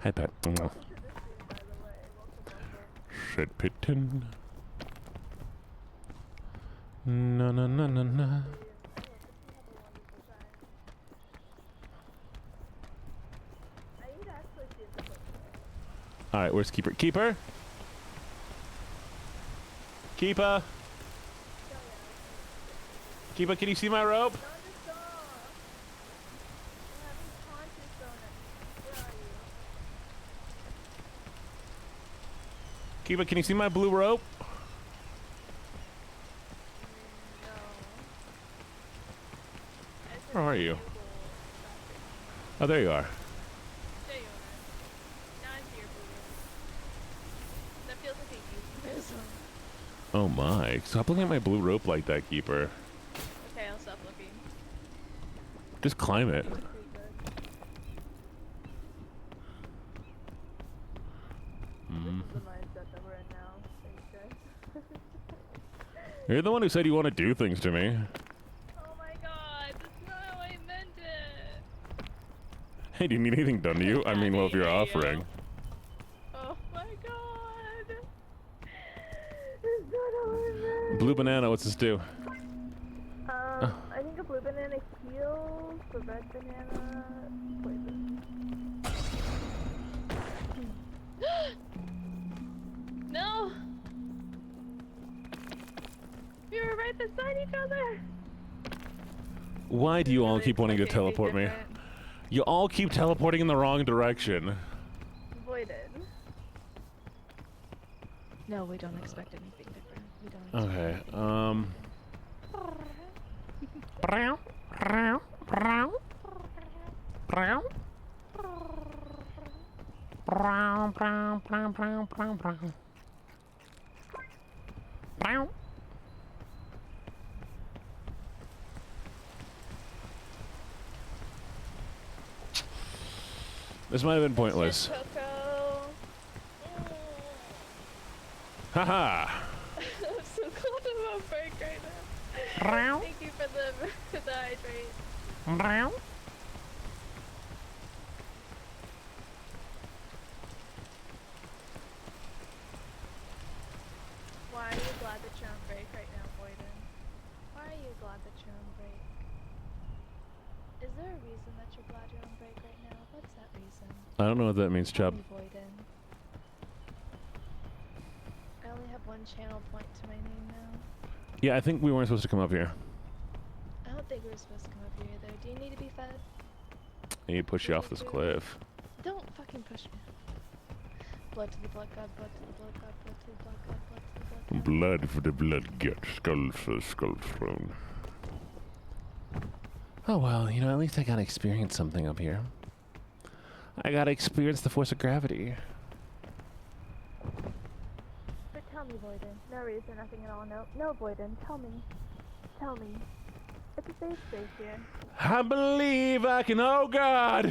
Head pat. Shed Pitten. Na na na na na. All right, where's Keeper? Keeper? Keeper? Keeper, can you see my rope? Keeper, can you see my blue rope? Where are you? Oh, there you are. There you are. Now I see your blue rope. That feels like a euphemism. Oh my. Stop looking at my blue rope like that, Keeper. Okay, I'll stop looking. Just climb it. You're the one who said you want to do things to me. Oh my god, that's not how I meant it. Hey, do you need anything done to you? I mean, well, if you're offering. Oh my god. That's not how I meant. Blue banana, what's this do? I think a blue banana heals, the red banana poison. No! We were right beside each other! Why do you all keep wanting to teleport me? You all keep teleporting in the wrong direction. Voided. No, we don't expect anything different. We don't expect Okay, this might have been pointless. Haha! I'm so glad I'm on break right now. Thank you for the hydrate. Why are you glad that you're on break right now, Boyden? Why are you glad that you're on break? Is there a reason that you're glad you're on break right now? What's that reason? I don't know what that means, Chubb. Boyden. I only have one channel point to my name now. Yeah, I think we weren't supposed to come up here. I don't think we were supposed to come up here either. Do you need to be fed? I need to push you off this cliff. Don't fucking push me. Blood to the blood god, blood to the blood god, blood to the blood god, blood to the blood god. Blood for the blood god, skull for skull throne. Oh well, you know, at least I got to experience something up here. I got to experience the force of gravity. But tell me, Boyden. No reason, nothing at all. No, Boyden. Tell me. Tell me. It's a safe space here. I believe I can. Oh God!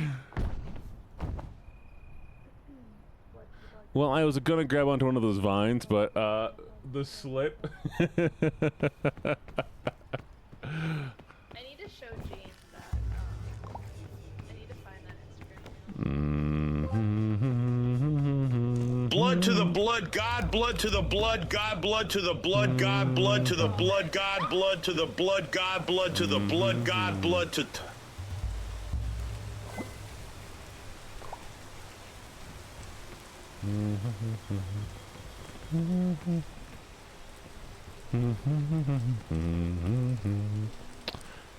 Well, I was gonna grab onto one of those vines, but the slip. I need to show James that. I need to find that Instagram. Blood to the blood god, blood to the blood god, blood to the blood god, blood to the blood god, blood to the blood god, blood to the blood god, blood to.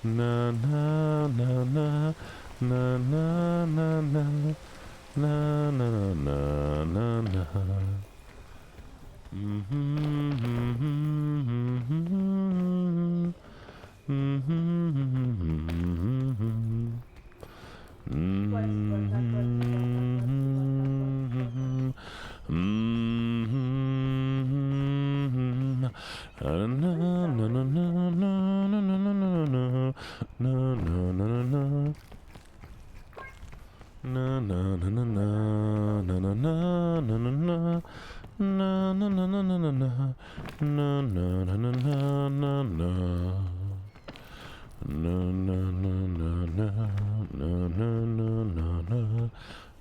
Na na na na na na na na na na na na na.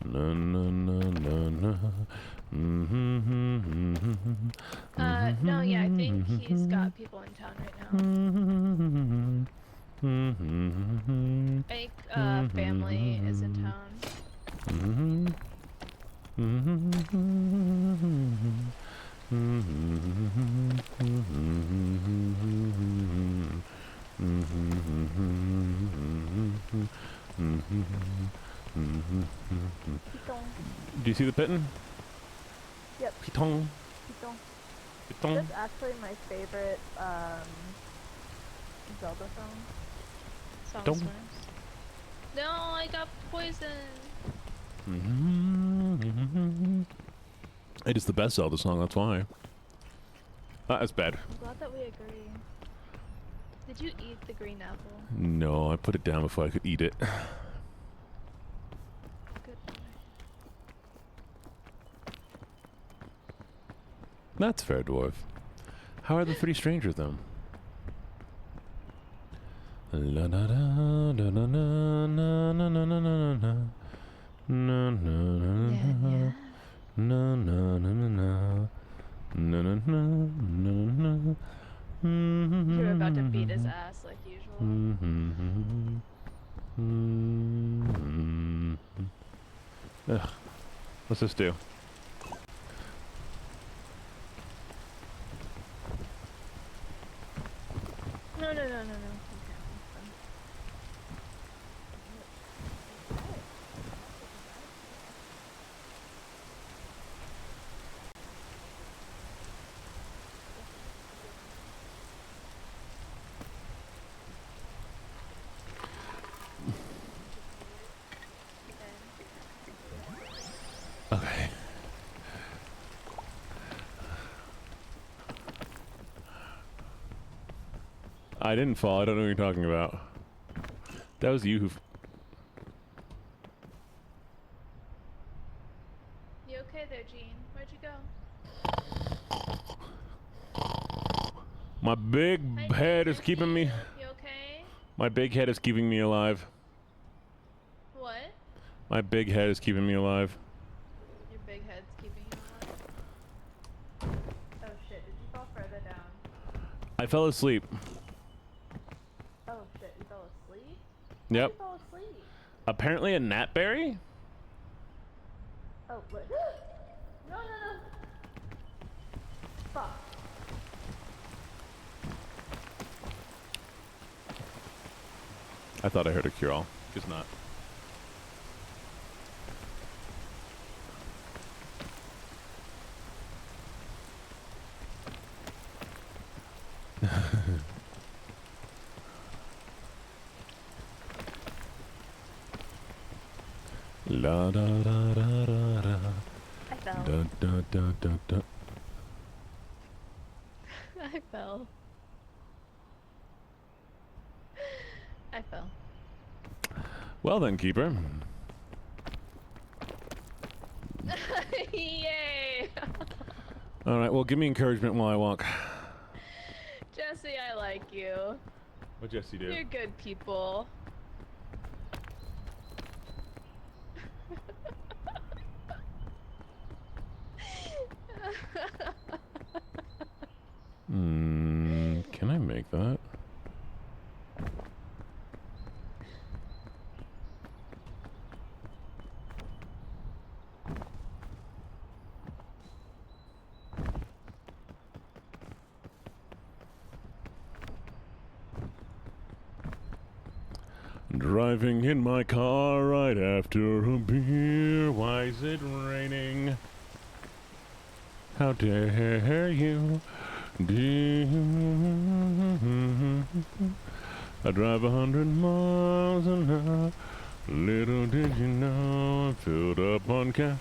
Na na na na na. No, yeah, I think he's got people in town right now. I think, family is in town. Do you see the pitten? Yep. Pitong. Pitong. That's actually my favorite Zelda song. Don't. No, I got poisoned. It is the best Zelda song, that's why. That's bad. I'm glad that we agree. Did you eat the green apple? No, I put it down before I could eat it. Good. That's fair, dwarf. How are the three strangers, then? La da da da na na na na na na na na na na na na na. You're about to beat his ass like usual. Ugh. What's this do? No. Okay. I didn't fall. I don't know what you're talking about. That was you who... You okay there, Gene? Where'd you go? My big head is keeping me... You okay? My big head is keeping me alive. What? My big head is keeping me alive. Your big head's keeping you alive? Oh shit, did you fall further down? I fell asleep. Oh shit, you fell asleep? Yep. You fell asleep? Apparently a gnatberry? Oh, wait. No. Fuck. I thought I heard a cure-all. Guess not. La da da da da da. I fell. Da da da da da. I fell. I fell. Well then, keeper. Yay! All right. Well, give me encouragement while I walk. Jesse, I like you. What Jesse do? You're good people. Can I make that? Driving in my car right after a beer. Why is it raining? How dare you? I drive 100 miles an hour. Little did you know I filled up on gas.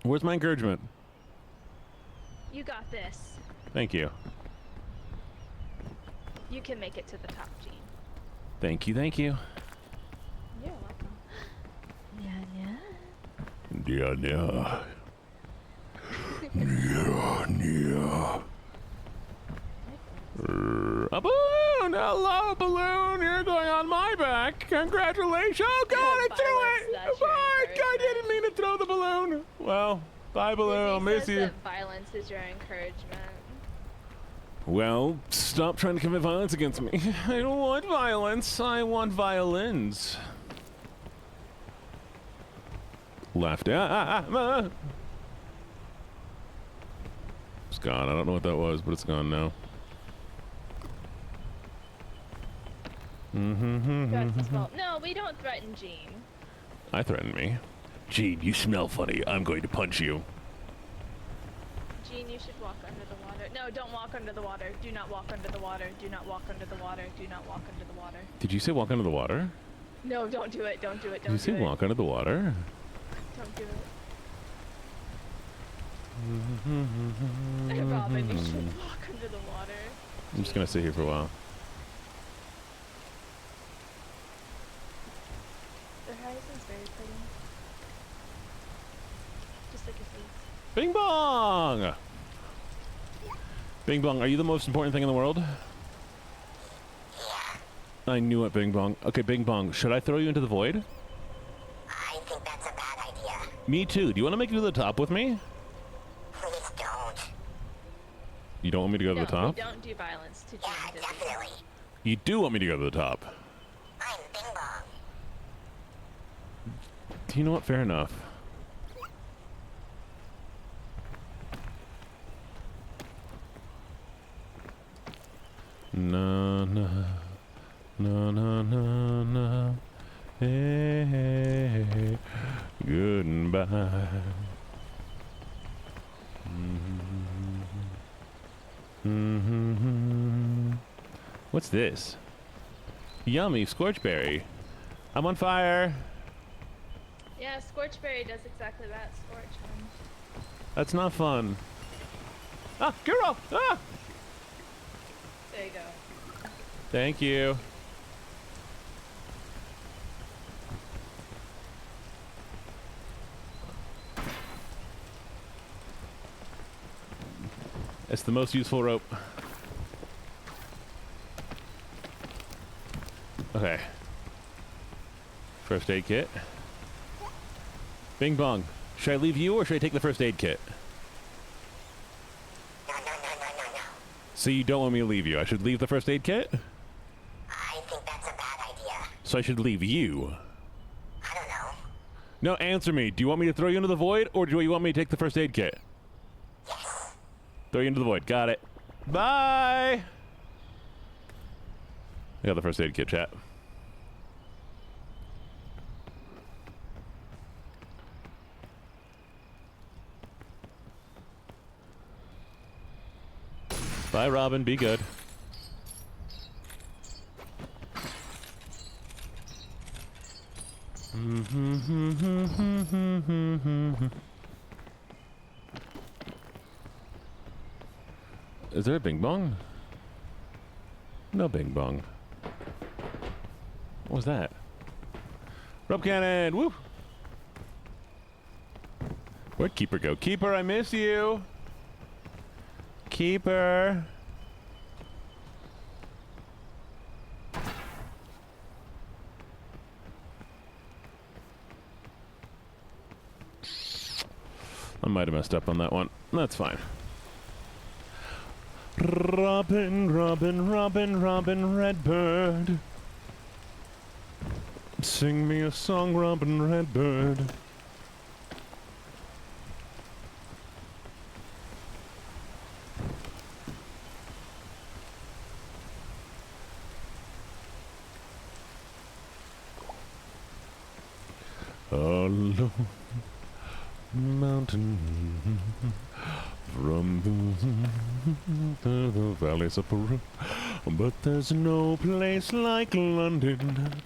Where's my encouragement? You got this. Thank you. You can make it to the top, Gene. Thank you, thank you. You're welcome. Yeah. Yeah, yeah. Yeah. A balloon! Hello, balloon! You're going on my back! Congratulations! Oh God, I threw it! Fuck! I didn't mean to throw the balloon! Well, bye, balloon. I'll miss you. That violence is your encouragement. Well, stop trying to commit violence against me. I don't want violence. I want violins. Left. It's gone. I don't know what that was, but it's gone now. No, we don't threaten Gene. I threatened me. Gene, you smell funny. I'm going to punch you. Gene, you should walk under the water. No, don't walk under the water. Do not walk under the water. Do not walk under the water. Do not walk under the water. Did you say walk under the water? No, don't do it. Don't do it. Don't Did you say do it. walk under the water? Don't do it. Robin, you should walk under the water. I'm just gonna sit here for a while. The horizon's very pretty. Just like a face. Bing bong! Bing bong, are you the most important thing in the world? Yeah. I knew it, Bing bong. Okay, Bing bong, should I throw you into the void? I think that's a bad idea. Me too. Do you want to make it to the top with me? Please don't. You don't want me to go to the top? We don't do violence to Gene. Yeah, definitely. You do want me to go to the top. I'm Bing Bong. Do you know what? Fair enough. Na na na na na na. Hey, hey, hey. Goodbye. What's this? Yummy scorchberry. I'm on fire. Yeah, Scorchberry does exactly that. Scorch him. That's not fun. Ah, girl! Ah! There you go. Thank you. It's the most useful rope. Okay. First aid kit. Bing bong. Should I leave you or should I take the first aid kit? No. So you don't want me to leave you. I should leave the first aid kit? I think that's a bad idea. So I should leave you. I don't know. No, answer me. Do you want me to throw you into the void or do you want me to take the first aid kit? Yes. Throw you into the void. Got it. Bye! I got the first aid kit, chat. Bye, Robin. Be good. Is there a bing bong? No bing bong. What was that? Rope cannon! Woo! Where'd Keeper go? Keeper, I miss you! Keeper! I might have messed up on that one. That's fine. Robin, Robin, Robin, Robin Redbird. Sing me a song, Robin Redbird. Alone, mountain, from the valleys of Peru. But there's no place like London.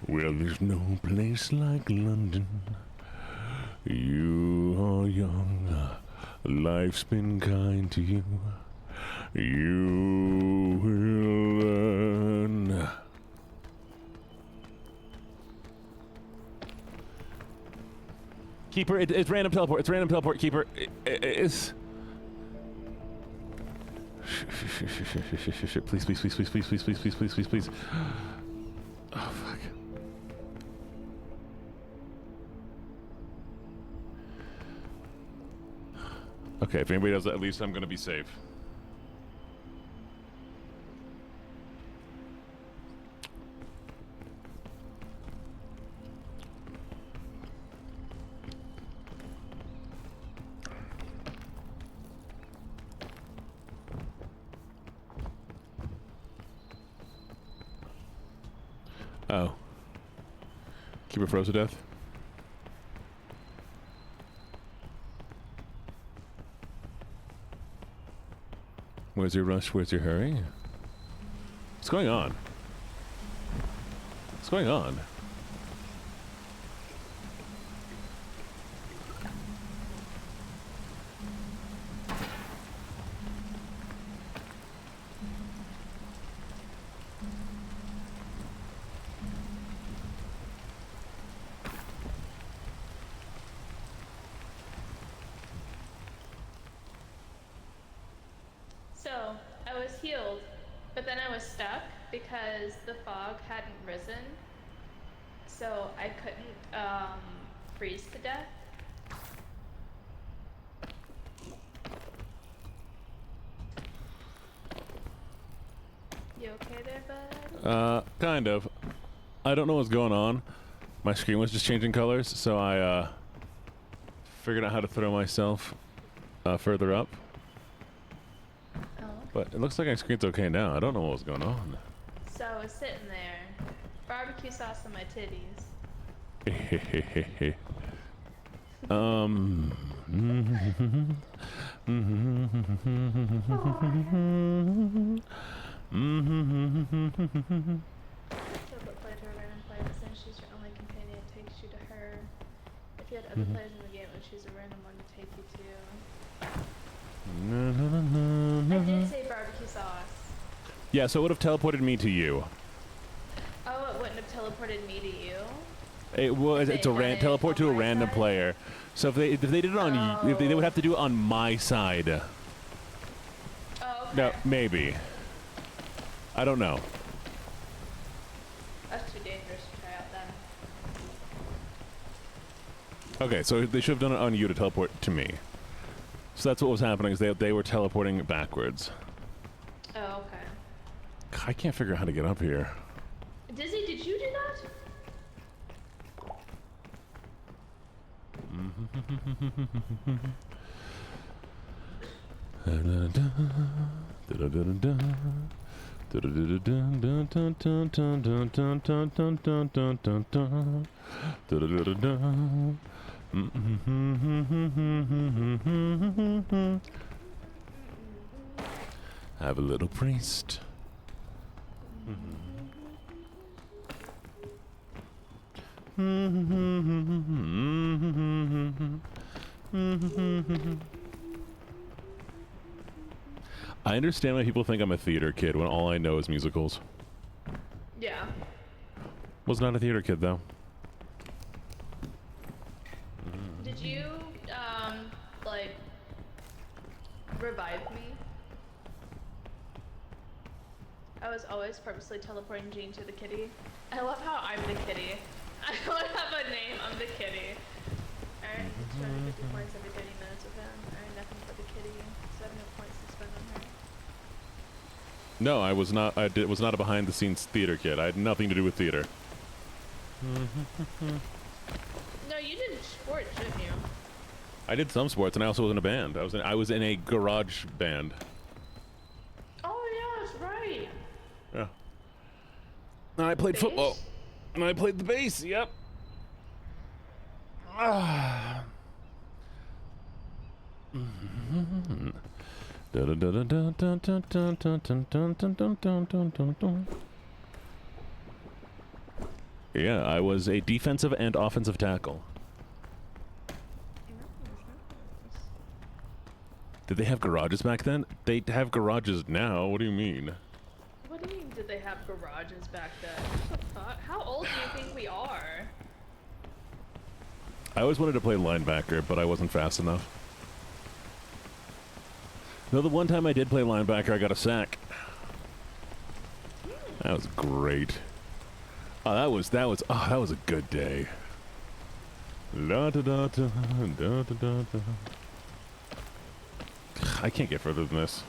Well, there's no place like London. You are young, life's been kind to you. You will learn. Keeper, it's random teleport. It's random teleport, Keeper. It's... Please, please, please, please, please, please, please, please, please, please, please. Oh, fuck. Okay, if anybody does that, at least I'm gonna be safe. Oh. Keeper froze to death? Where's your rush? Where's your hurry? What's going on? What's going on? So, I was healed, but then I was stuck because the fog hadn't risen. So, I couldn't, freeze to death. You okay there, bud? Kind of. I don't know what's going on. My screen was just changing colors, so I, figured out how to throw myself, further up. But it looks like my screen's okay now. I don't know what was going on. So I was sitting there, barbecue sauce on my titties. Tilbert played her random player, but since she's your only companion, it takes you to her. If you had other players in the game, it would choose a random one to take you to. I did say barbecue sauce. Yeah, so it would have teleported me to you. Oh, it wouldn't have teleported me to you? It's a teleport to a random player. So if they did it on if they would have to do it on my side. Oh, okay. No, maybe. I don't know. That's too dangerous to try out then. Okay, so they should have done it on you to teleport to me. So that's what was happening, is they were teleporting backwards. Oh, okay. I can't figure out how to get up here. Dizzy, did you do that? Have a little priest. I understand why people think I'm a theater kid when all I know is musicals. Yeah. Was not a theater kid though. Did you, like, revive me? I was always purposely teleporting Jean to the kitty. I love how I'm the kitty. I don't have a name, I'm the kitty. Alright, 250 points every 30 minutes with him. Alright, nothing for the kitty, so I have no points to spend on her. No, I was not. Was not a behind-the-scenes theater kid. I had nothing to do with theater. No, you did sports, didn't you? I did some sports, and I also was in a band. I was in a garage band. Oh yeah, that's right. Yeah. And I played football. And I played the bass. Yep. Yeah, I was a defensive and offensive tackle. Did they have garages back then? They have garages now. What do you mean? What do you mean, did they have garages back then? What the fuck? How old do you think we are? I always wanted to play linebacker, but I wasn't fast enough. No, the one time I did play linebacker, I got a sack. That was great. Oh, that was a good day. La da da da da da da da. I can't get further than this.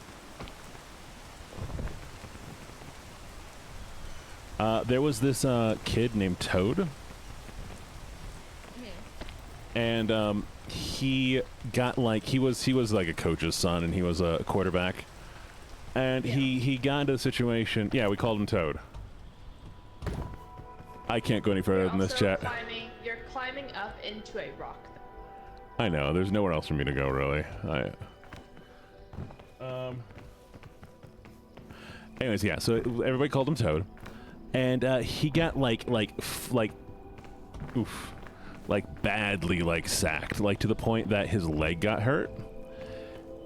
There was this kid named Toad, and he got like he was like a coach's son, and he was a quarterback, and he got into a situation. Yeah, we called him Toad. I can't go any further than this, chat. You're climbing up into a rock. I know. There's nowhere else for me to go, really. Anyways, yeah. So everybody called him Toad, and he got like badly sacked, like to the point that his leg got hurt,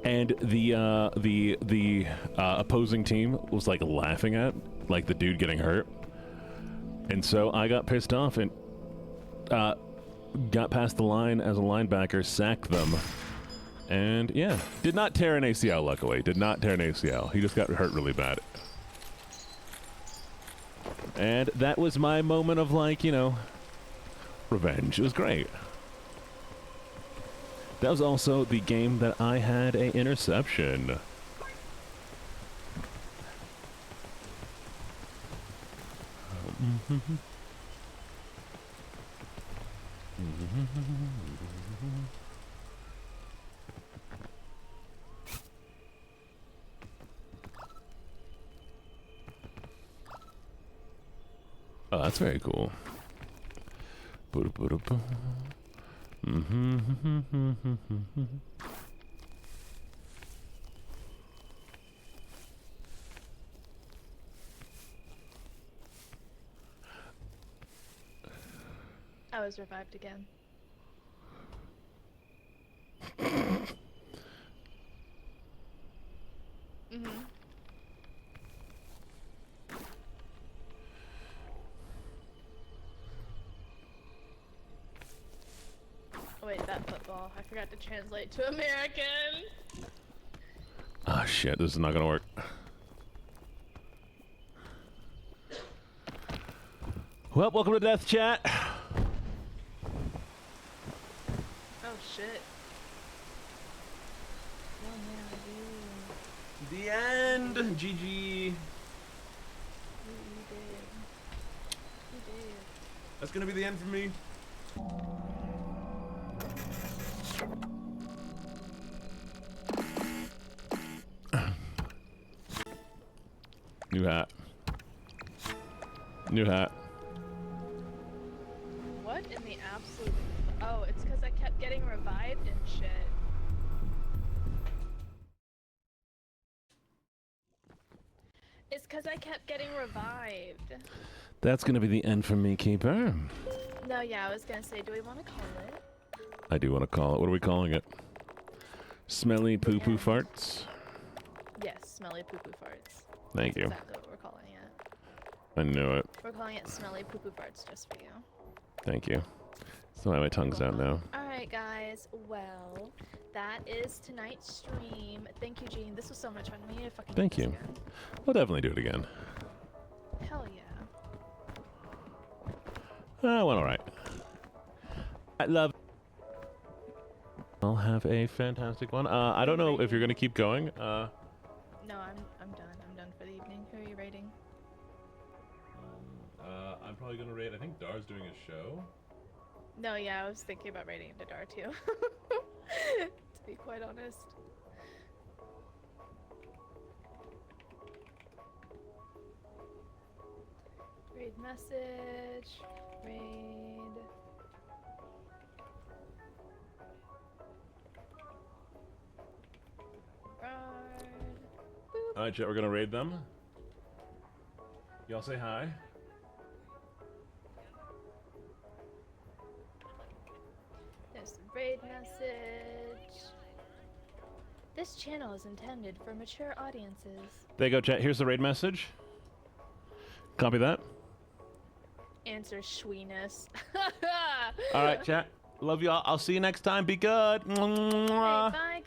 and the opposing team was like laughing at like the dude getting hurt, and so I got pissed off and got past the line as a linebacker, sacked them, and yeah, did not tear an ACL. Luckily, did not tear an ACL. He just got hurt really bad. And that was my moment of, like, you know, revenge. It was great. That was also the game that I had a interception. Oh, that's very cool. I was revived again. Oh, wait, that football. I forgot to translate to American. Ah, shit, this is not gonna work. Well, welcome to Death Chat. Oh, shit. The end. GG. That's gonna be the end for me. New hat. New hat. What in the absolute... Oh, it's because I kept getting revived and shit. It's because I kept getting revived. That's gonna be the end for me, Keeper. No, yeah, I was gonna say, do we want to call it? I do want to call it. What are we calling it? Smelly poo-poo farts? Yes, smelly poo-poo farts. Thank you. That's exactly what we're calling it. I knew it. We're calling it smelly poo-poo farts just for you. Thank you. So my tongue's out now. Alright, guys. Well, that is tonight's stream. Thank you, Gene. This was so much fun. We need to fucking Thank do you. this again. We'll definitely do it again. Hell yeah. Well, alright. I love... I'll have a fantastic one. I don't know if you're gonna keep going. No, I'm done. I'm done for the evening. Who are you rating? I'm probably gonna rate... I think Dar's doing a show. No, yeah, I was thinking about rating into Dar too. To be quite honest. Raid message. Raid. Alright, chat, we're gonna raid them. Y'all say hi. There's the raid message. This channel is intended for mature audiences. There you go, chat. Here's the raid message. Copy that. Answer Schweenus. Alright, chat. Love y'all. I'll see you next time. Be good. Hey, bye,